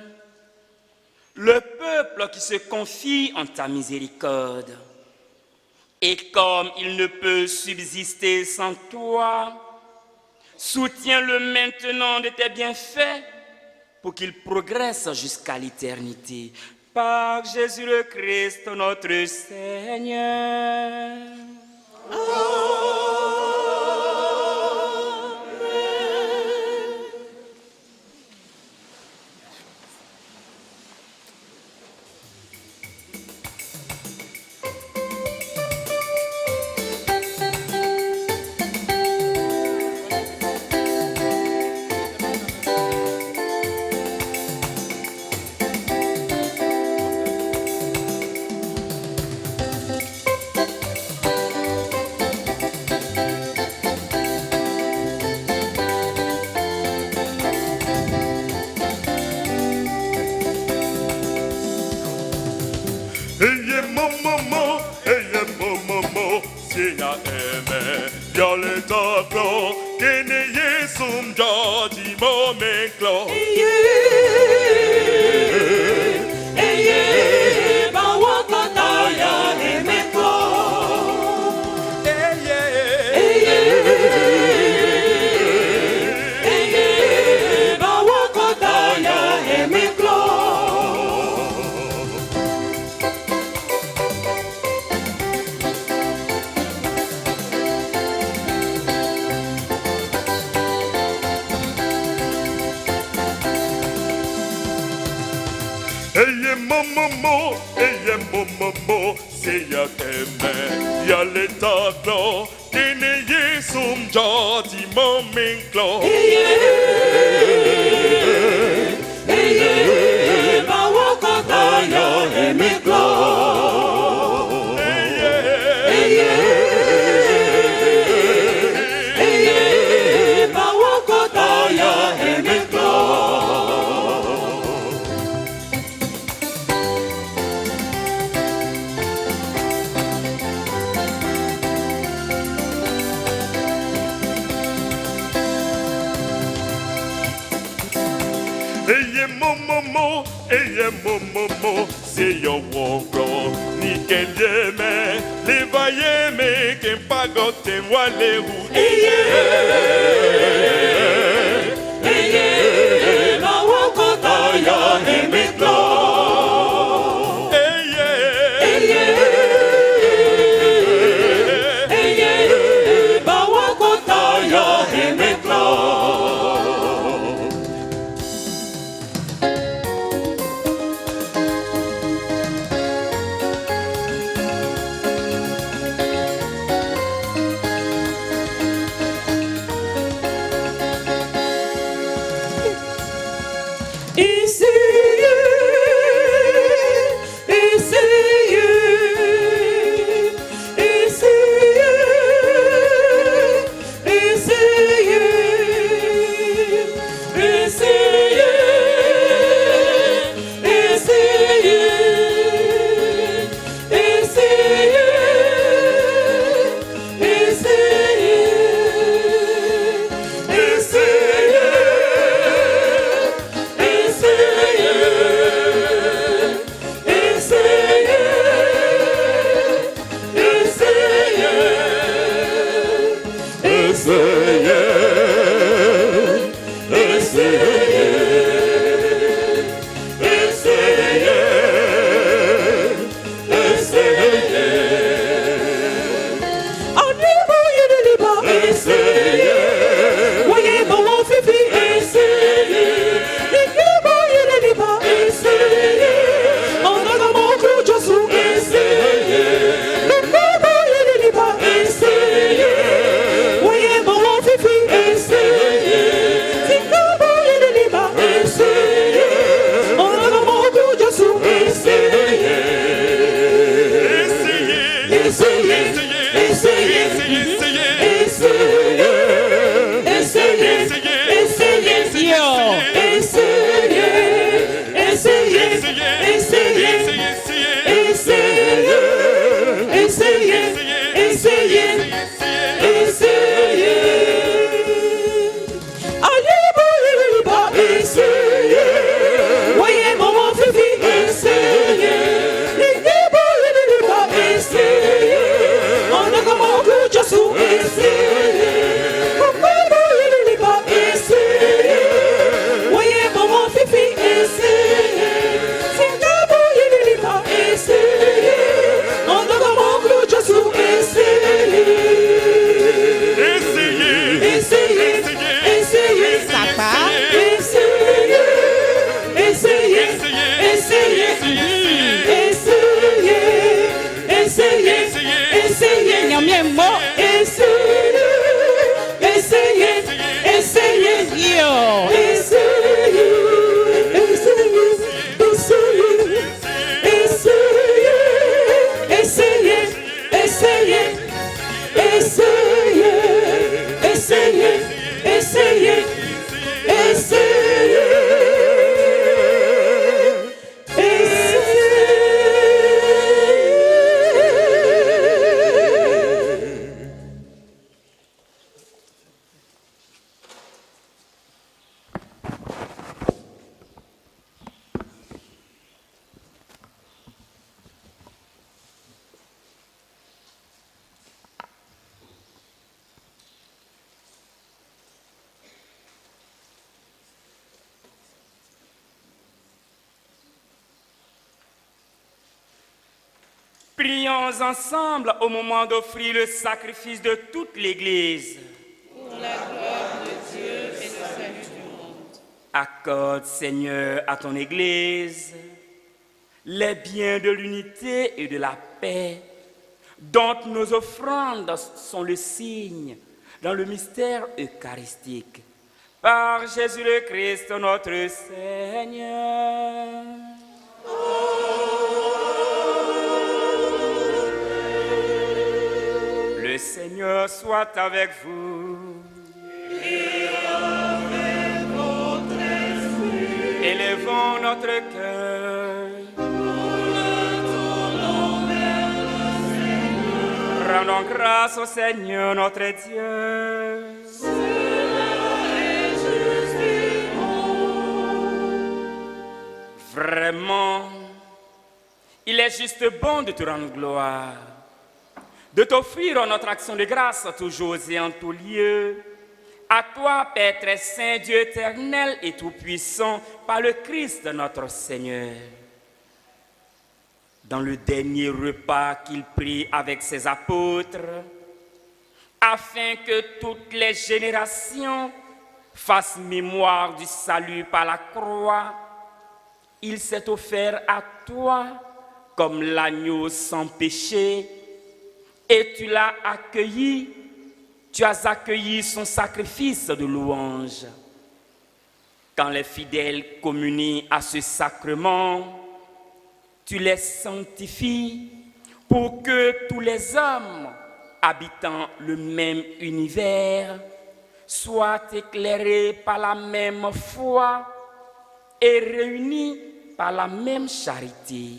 le peuple qui se confie en ta miséricorde. Et comme il ne peut subsister sans toi, soutiens-le maintenant de tes bienfaits pour qu'il progresse jusqu'à l'éternité. Par Jésus le Christ, notre Seigneur. y'a le tableau, qu'est-ce soum jadi moment clos. Momo, c'est y'a t'aimer, y'a les tableaux, qu'est-ce soum jadi moment clos. Momo, c'est yo wonko, ni qu'elle aime, les vaillés, mais qu'elle pas goté, moi les roues. Ma wonko taya, et mes Prions ensemble au moment d'offrir le sacrifice de toute l'Église. Pour la gloire de Dieu et le salut du monde. Accorde, Seigneur, à ton Église les biens de l'unité et de la paix, dont nos offrandes sont le signe dans le mystère eucharistique. Par Jésus le Christ, notre Seigneur. Le Seigneur soit avec vous. Et avec votre esprit. Élevons notre cœur. Rendons grâce au Seigneur notre Dieu. Vraiment, il est juste bon de te rendre gloire, de t'offrir notre action de grâce toujours et en tout lieu. À toi, Père très saint, Dieu éternel et tout-puissant, par le Christ notre Seigneur. Dans le dernier repas qu'il prit avec ses apôtres, afin que toutes les générations fassent mémoire du salut par la croix, il s'est offert à toi comme l'agneau sans péché, et tu l'as accueilli, tu as accueilli son sacrifice de louange. Quand les fidèles communient à ce sacrement, tu les sanctifies pour que tous les hommes habitant le même univers soient éclairés par la même foi et réunis par la même charité.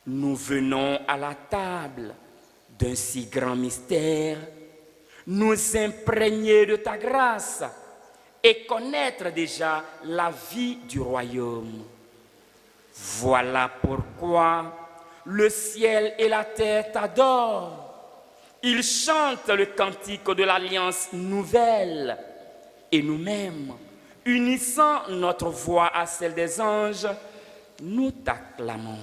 Nous venons à la table d'un si grand mystère, nous imprégner de ta grâce et connaître déjà la vie du royaume. Voilà pourquoi le ciel et la terre t'adorent. Ils chantent le cantique de l'alliance nouvelle. Et nous-mêmes, unissant notre voix à celle des anges, nous t'acclamons.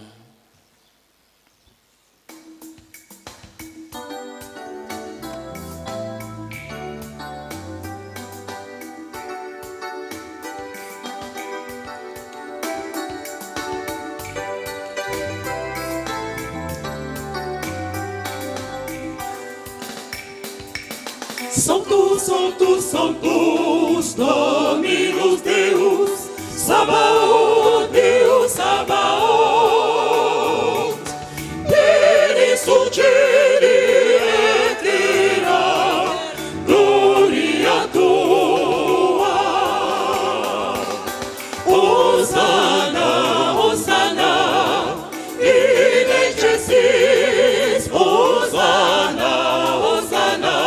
Sanctus, Sanctus, Sanctus, Dominus Deus, Sabaoth, Deus Sabaoth. Pleni succedi et terra, gloria tua. Hosanna, Hosanna, in excelsis, Hosanna, Hosanna.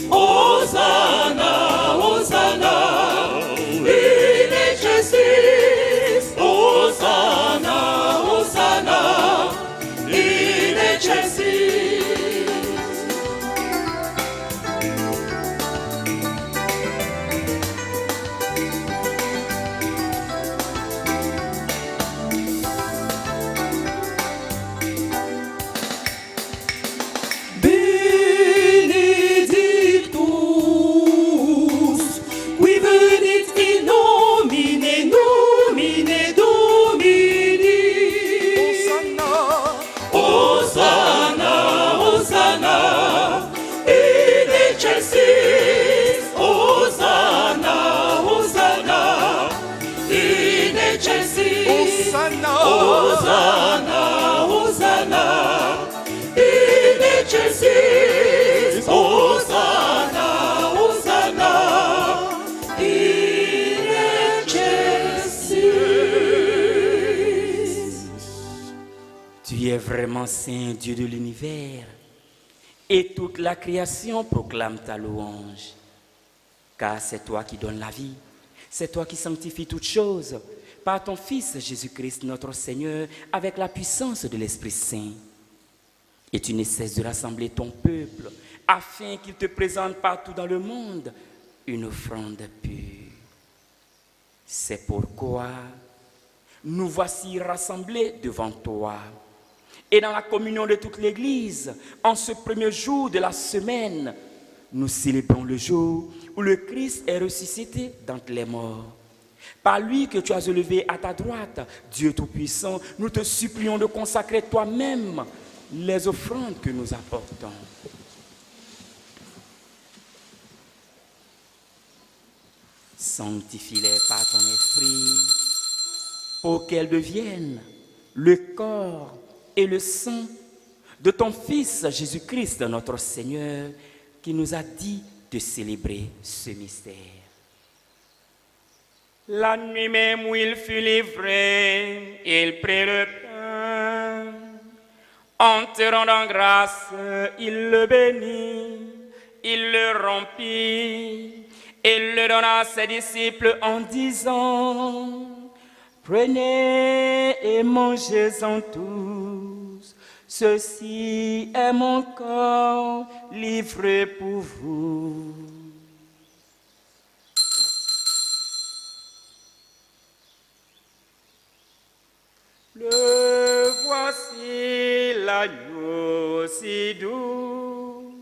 Hosanna, Hosanna, in excelsis. Hosanna, Hosanna, in excelsis. Hosanna, Hosanna, in excelsis. Hosanna, Hosanna, in excelsis. Tu es vraiment saint, Dieu de l'univers, et toute la création proclame ta louange. Car c'est toi qui donnes la vie, c'est toi qui sanctifies toutes choses, par ton Fils Jésus-Christ notre Seigneur, avec la puissance de l'Esprit Saint. Et tu ne cesses de rassembler ton peuple, afin qu'il te présente partout dans le monde une offrande pure. C'est pourquoi nous voici rassemblés devant toi. Et dans la communion de toute l'Église, en ce premier jour de la semaine, nous célébrons le jour où le Christ est ressuscité d'entre les morts. Par lui que tu as élevé à ta droite, Dieu Tout-Puissant, nous te supplions de consacrer toi-même les offrandes que nous apportons. Sanctifie-les par ton esprit pour qu'elles deviennent le corps et le sang de ton Fils Jésus-Christ, notre Seigneur, qui nous a dit de célébrer ce mystère. La nuit même où il fut livré, il prit le pain. En te rendant grâce, il le bénit, il le rompit et le donna à ses disciples en disant: prenez et mangez-en tous, ceci est mon corps livré pour vous. Le voici l'agneau si doux,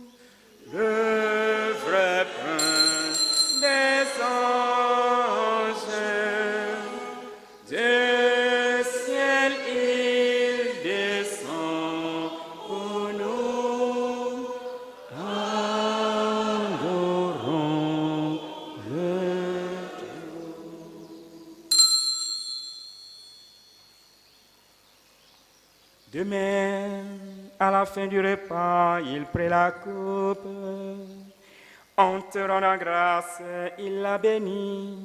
le vrai prince des anges. Du ciel il descend pour nous, adorons le De même, à la fin du repas, il prit la coupe. En te rendant grâce, il la bénit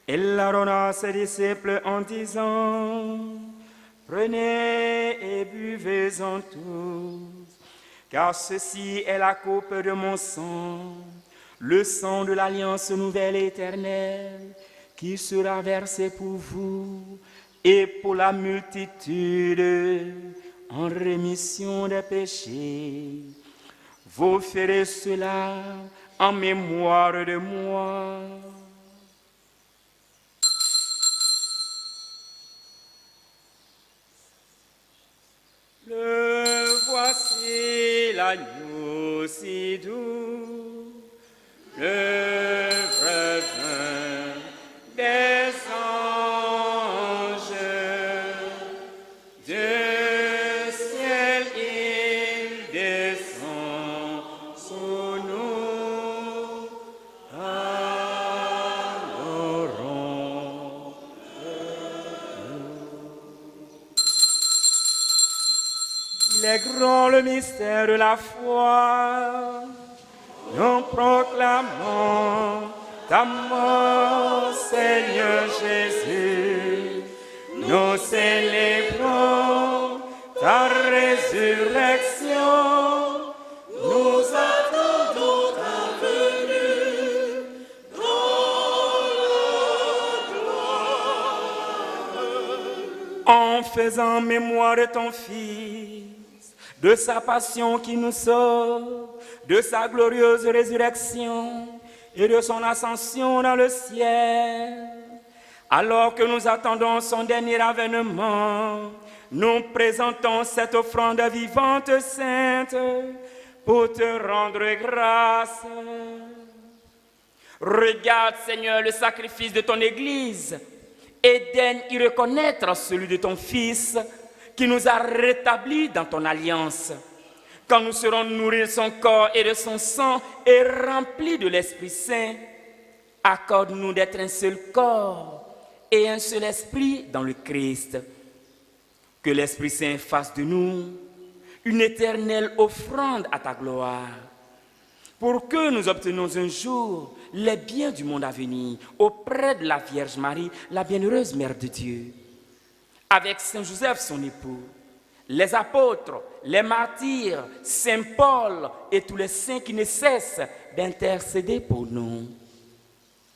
et la donna à ses disciples en disant: prenez et buvez-en tous, car ceci est la coupe de mon sang, le sang de l'alliance nouvelle et éternelle, qui sera versé pour vous et pour la multitude en rémission des péchés. Vous ferez cela en mémoire de moi. Le voici l'agneau si doux, le vrai vin des anges. Du ciel il descend sous nous, adorons. Il est grand le mystère de la foi. Nous proclamons ta mort, Seigneur Jésus. Nous célébrons ta résurrection. Nous attendons ta venue dans la gloire. En faisant mémoire de ton Fils, de sa passion qui nous sauve, de sa glorieuse résurrection et de son ascension dans le ciel. Alors que nous attendons son dernier avènement, nous présentons cette offrande vivante sainte pour te rendre grâce. Regarde, Seigneur, le sacrifice de ton Église et daigne y reconnaître celui de ton Fils qui nous a rétablis dans ton alliance. Quand nous serons nourris de son corps et de son sang et remplis de l'Esprit Saint, accorde-nous d'être un seul corps et un seul esprit dans le Christ. Que l'Esprit Saint fasse de nous une éternelle offrande à ta gloire, pour que nous obtenions un jour les biens du monde à venir auprès de la Vierge Marie, la bienheureuse Mère de Dieu, avec Saint Joseph, son époux, les apôtres, les martyrs, Saint Paul et tous les saints qui ne cessent d'intercéder pour nous.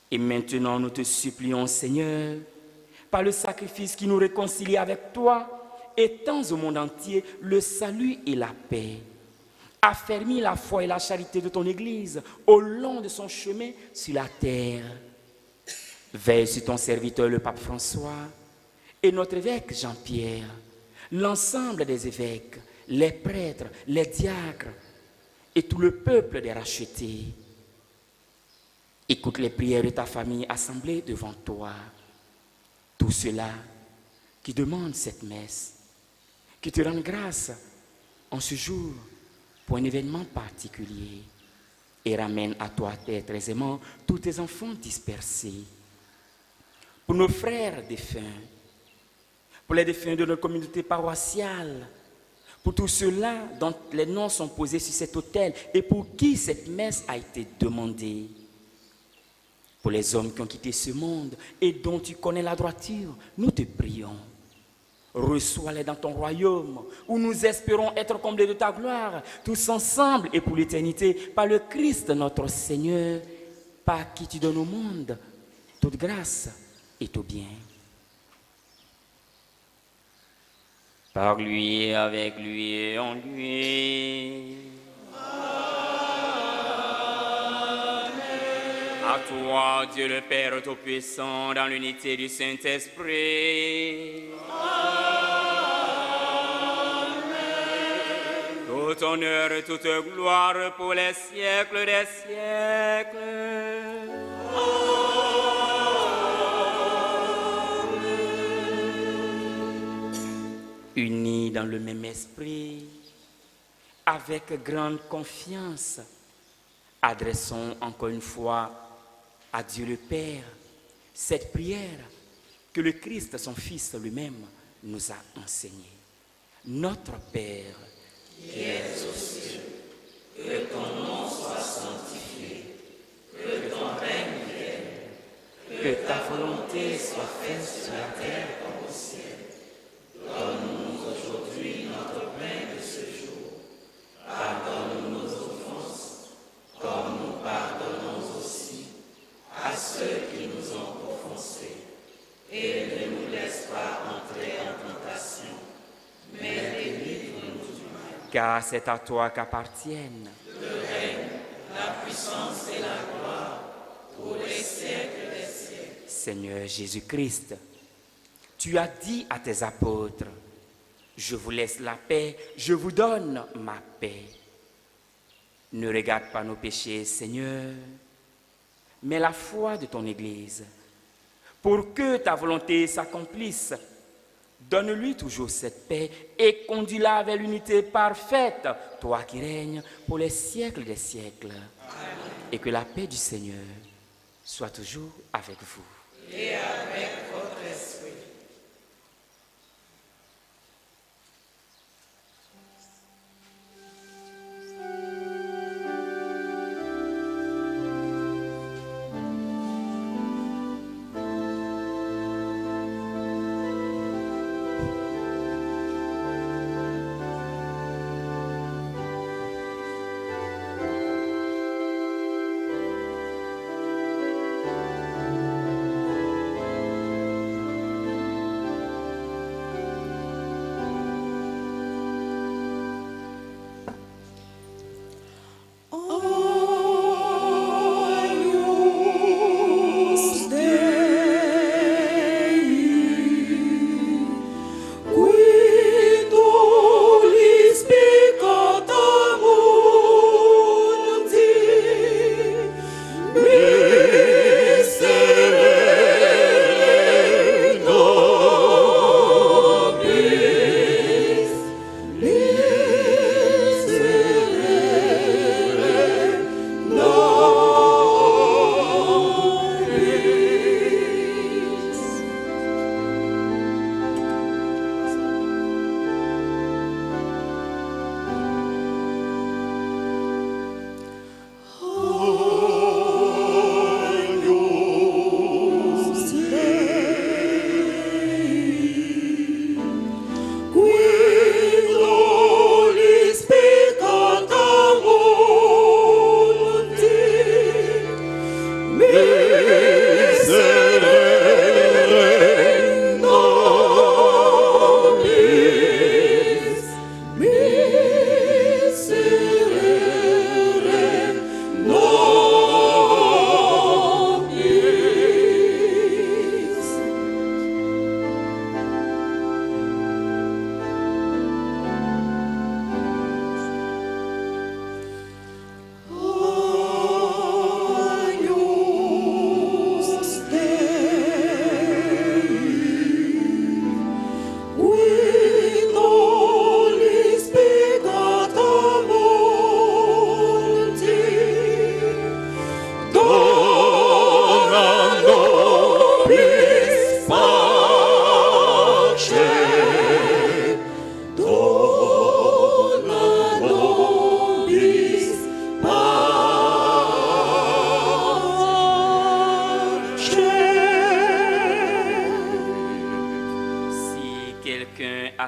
Et maintenant, nous te supplions, Seigneur, par le sacrifice qui nous réconcilie avec toi, étends au monde entier le salut et la paix. Affermis la foi et la charité de ton Église au long de son chemin sur la terre. Veille sur ton serviteur, le pape François, et notre évêque Jean-Pierre, l'ensemble des évêques, les prêtres, les diacres et tout le peuple des rachetés. Écoute les prières de ta famille assemblée devant toi. Tous ceux-là qui demandent cette messe, qui te rendent grâce en ce jour pour un événement particulier et ramène à toi, Père très aimant, tous tes enfants dispersés. Pour nos frères défunts, pour les défunts de notre communauté paroissiale, pour tous ceux-là dont les noms sont posés sur cet autel et pour qui cette messe a été demandée. Pour les hommes qui ont quitté ce monde et dont tu connais la droiture, nous te prions. Reçois-les dans ton royaume, où nous espérons être comblés de ta gloire, tous ensemble et pour l'éternité, par le Christ notre Seigneur, par qui tu donnes au monde toute grâce et tout bien. Par lui, avec lui et en lui. À toi, Dieu le Père Tout-Puissant, dans l'unité du Saint-Esprit. Tout honneur et toute gloire pour les siècles des siècles. Unis dans le même esprit, avec grande confiance, adressons encore une fois à Dieu le Père cette prière que le Christ, son Fils lui-même, nous a enseignée. Notre Père, qui es aux cieux, que ton nom soit sanctifié, que ton règne vienne, que ta volonté soit faite sur la terre comme au ciel. Donne-nous aujourd'hui notre pain de ce jour. Pardonne-nous nos offenses, comme nous pardonnons aussi à ceux qui nous ont offensés. Et ne nous laisse pas entrer en tentation, mais délivre-nous du mal. car c'est à toi qu'appartiennent Le règne, la puissance et la gloire pour les siècles des siècles. Seigneur Jésus-Christ. Tu as dit à tes apôtres, je vous laisse la paix, je vous donne ma paix. Ne regarde pas nos péchés, Seigneur, mais la foi de ton Église. Pour que ta volonté s'accomplisse, donne-lui toujours cette paix et conduis-la vers l'unité parfaite, toi qui règnes pour les siècles des siècles. Amen. Et que la paix du Seigneur soit toujours avec vous. Et avec votre esprit.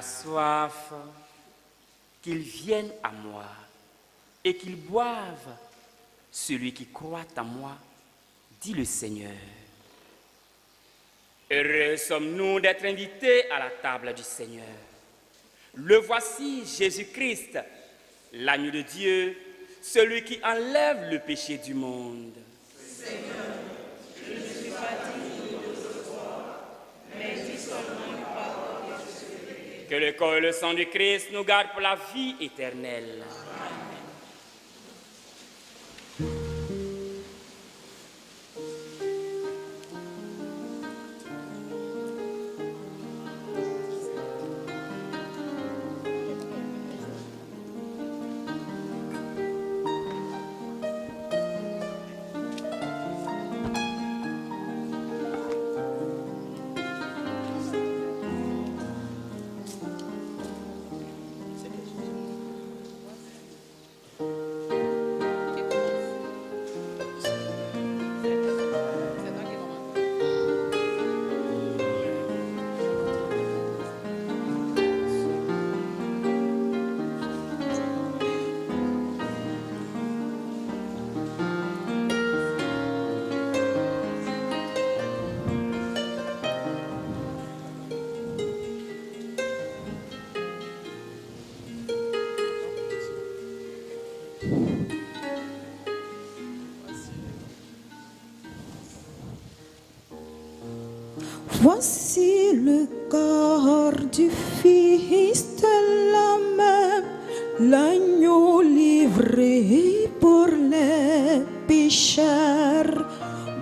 soif, qu'ils viennent à moi et qu'ils boivent, celui qui croit en moi, dit le Seigneur. Heureux sommes-nous d'être invités à la table du Seigneur. Le voici, Jésus-Christ, l'agneau de Dieu, celui qui enlève le péché du monde. Seigneur, je ne suis pas digne de recevoir, mais dis seulement une parole et je serai guéri. Que le corps et le sang du Christ nous gardent pour la vie éternelle. Voici le corps du Fils de l'homme, l'agneau livré pour les pécheurs,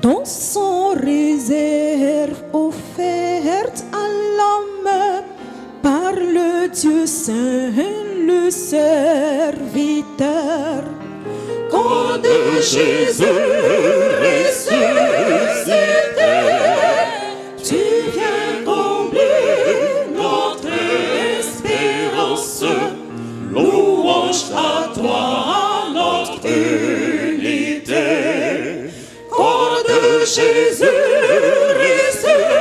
dont son réserve offerte à l'homme par le Dieu Saint, le serviteur. Corps de Jésus ressuscité, tu viens combler notre espérance. Louange à toi, notre unité. Corps de Jésus ressuscité,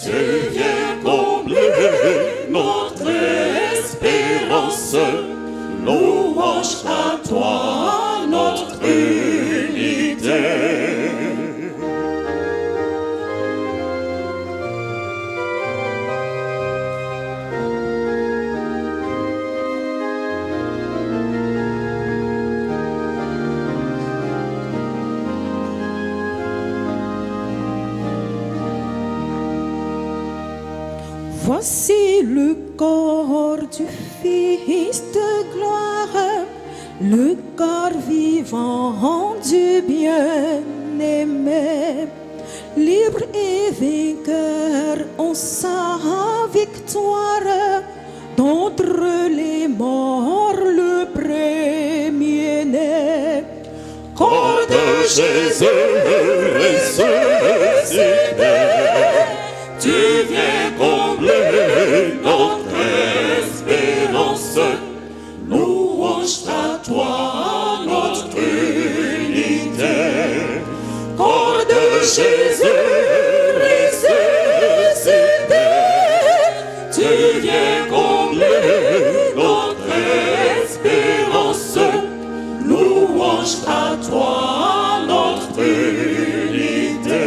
tu viens combler notre espérance. Louange à toi, notre unité. Voici le corps du Fils de gloire, le corps vivant du bien-aimé, libre et vainqueur en sa victoire, d'entre les morts le premier-né. Corps de Jésus ressuscité, tu viens combler notre espérance. Louange à toi, notre unité. Corps de Jésus ressuscité, tu viens combler notre espérance. Louange à toi, notre unité.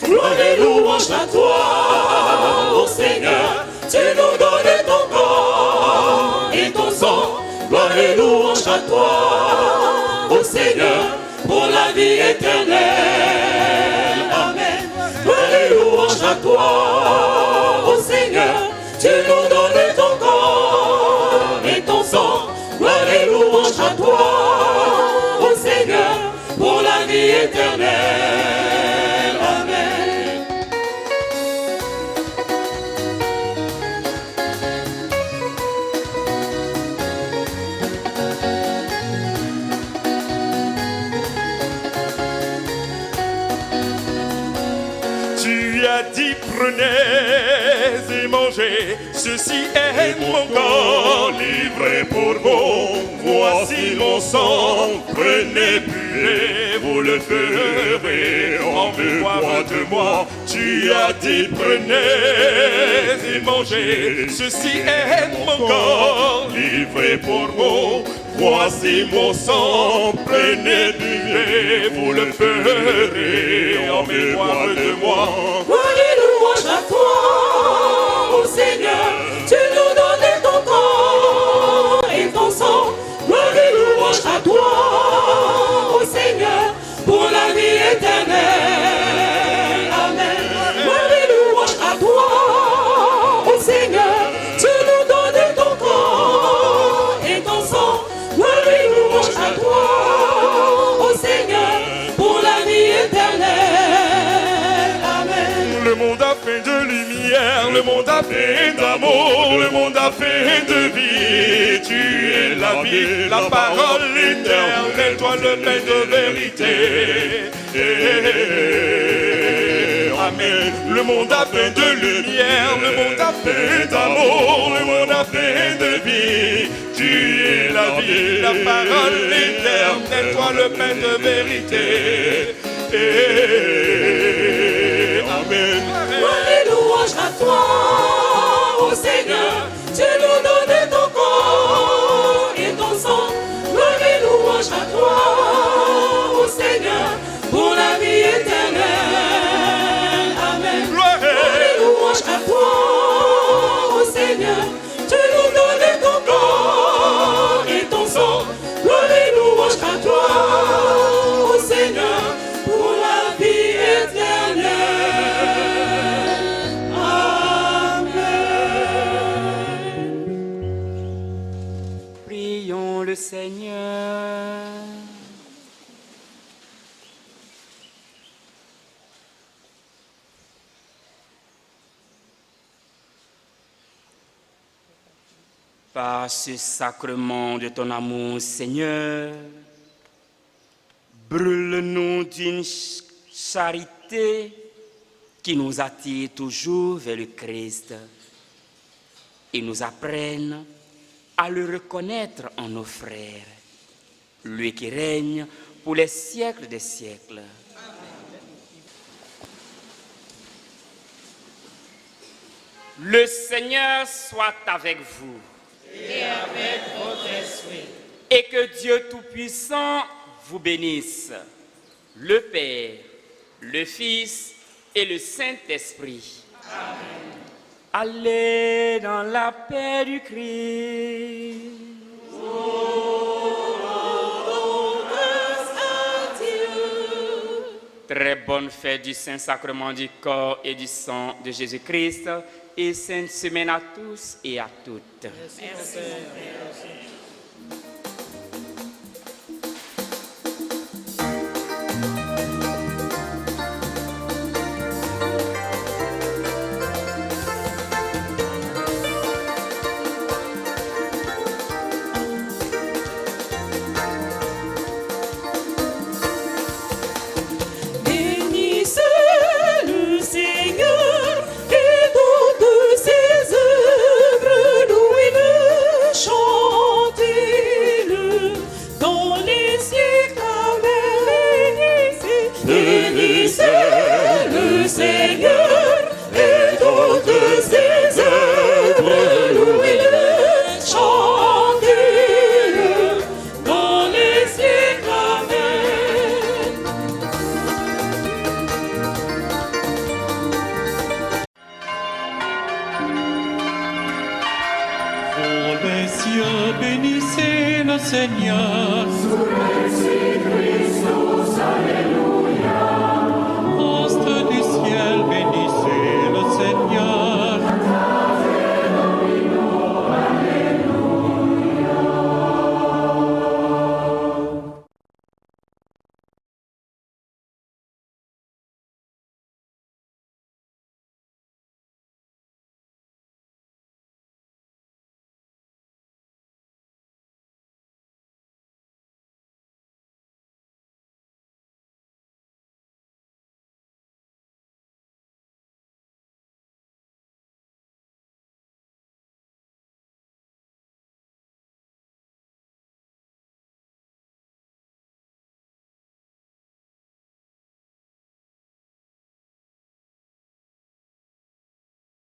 Gloire et louange à toi, ô Seigneur, tu nous donnes ton corps et ton sang. Gloire et louange à toi, ô Seigneur, pour la vie éternelle. Amen. Gloire et louange à toi, ô Seigneur, tu nous donnes ton corps et ton sang. Gloire et louange à toi, ô Seigneur, pour la vie éternelle. as dit prenez et mangez, ceci est mon corps livré pour vous. Voici mon sang, prenez, buvez, vous le ferez en mémoire de moi. Tu as dit prenez et mangez, ceci est mon corps livré pour vous. Voici mon sang, prenez, buvez, vous le ferez en mémoire de moi. Gloire et louange à toi, ô Seigneur, tu nous donnes ton corps et ton sang. Gloire et louange à toi, ô Seigneur, pour la vie éternelle. Amen. Gloire et louange à toi, ô Seigneur, tu nous donnes ton corps et ton sang. Gloire et louange à toi, ô Seigneur, pour la vie éternelle. Amen. Le monde a fait de lumière, le monde a fait d'amour, le monde a fait de vie. Tu es la vie, la parole éternelle, toi le pain de vérité. Amen. Le monde a fait de lumière, le monde a fait d'amour, le monde a fait de vie. Tu es la vie, la parole éternelle, toi le pain de vérité. Amen. Gloire et louange à toi, ô Seigneur, tu nous donnes ton corps et ton sang. Gloire et louange à toi, ô Seigneur, pour la vie éternelle. Amen. Gloire et louange à toi, ô Seigneur, tu nous donnes ton corps et ton sang. Gloire et louange à toi, ô Seigneur, pour la vie éternelle. Prions le Seigneur. Par ce sacrement de ton amour, Seigneur, brûle-nous d'une charité qui nous attire toujours vers le Christ et nous apprenne à le reconnaître en nos frères, lui qui règne pour les siècles des siècles. Le Seigneur soit avec vous. Et avec votre esprit. Et que Dieu Tout-Puissant vous bénisse, le Père, le Fils et le Saint-Esprit. Amen. Allez dans la paix du Christ. Très bonne fête du Saint-Sacrement du corps et du sang de Jésus-Christ et sainte semaine à tous et à toutes. Merci. Bénissez le Seigneur et toutes ses œuvres, louez-le, chantez-le dans les siècles. Amen. Bénissez le Seigneur et toutes ses œuvres, louez-le, chantez-le dans les siècles. Amen. Vous les cieux bénissez le Seigneur.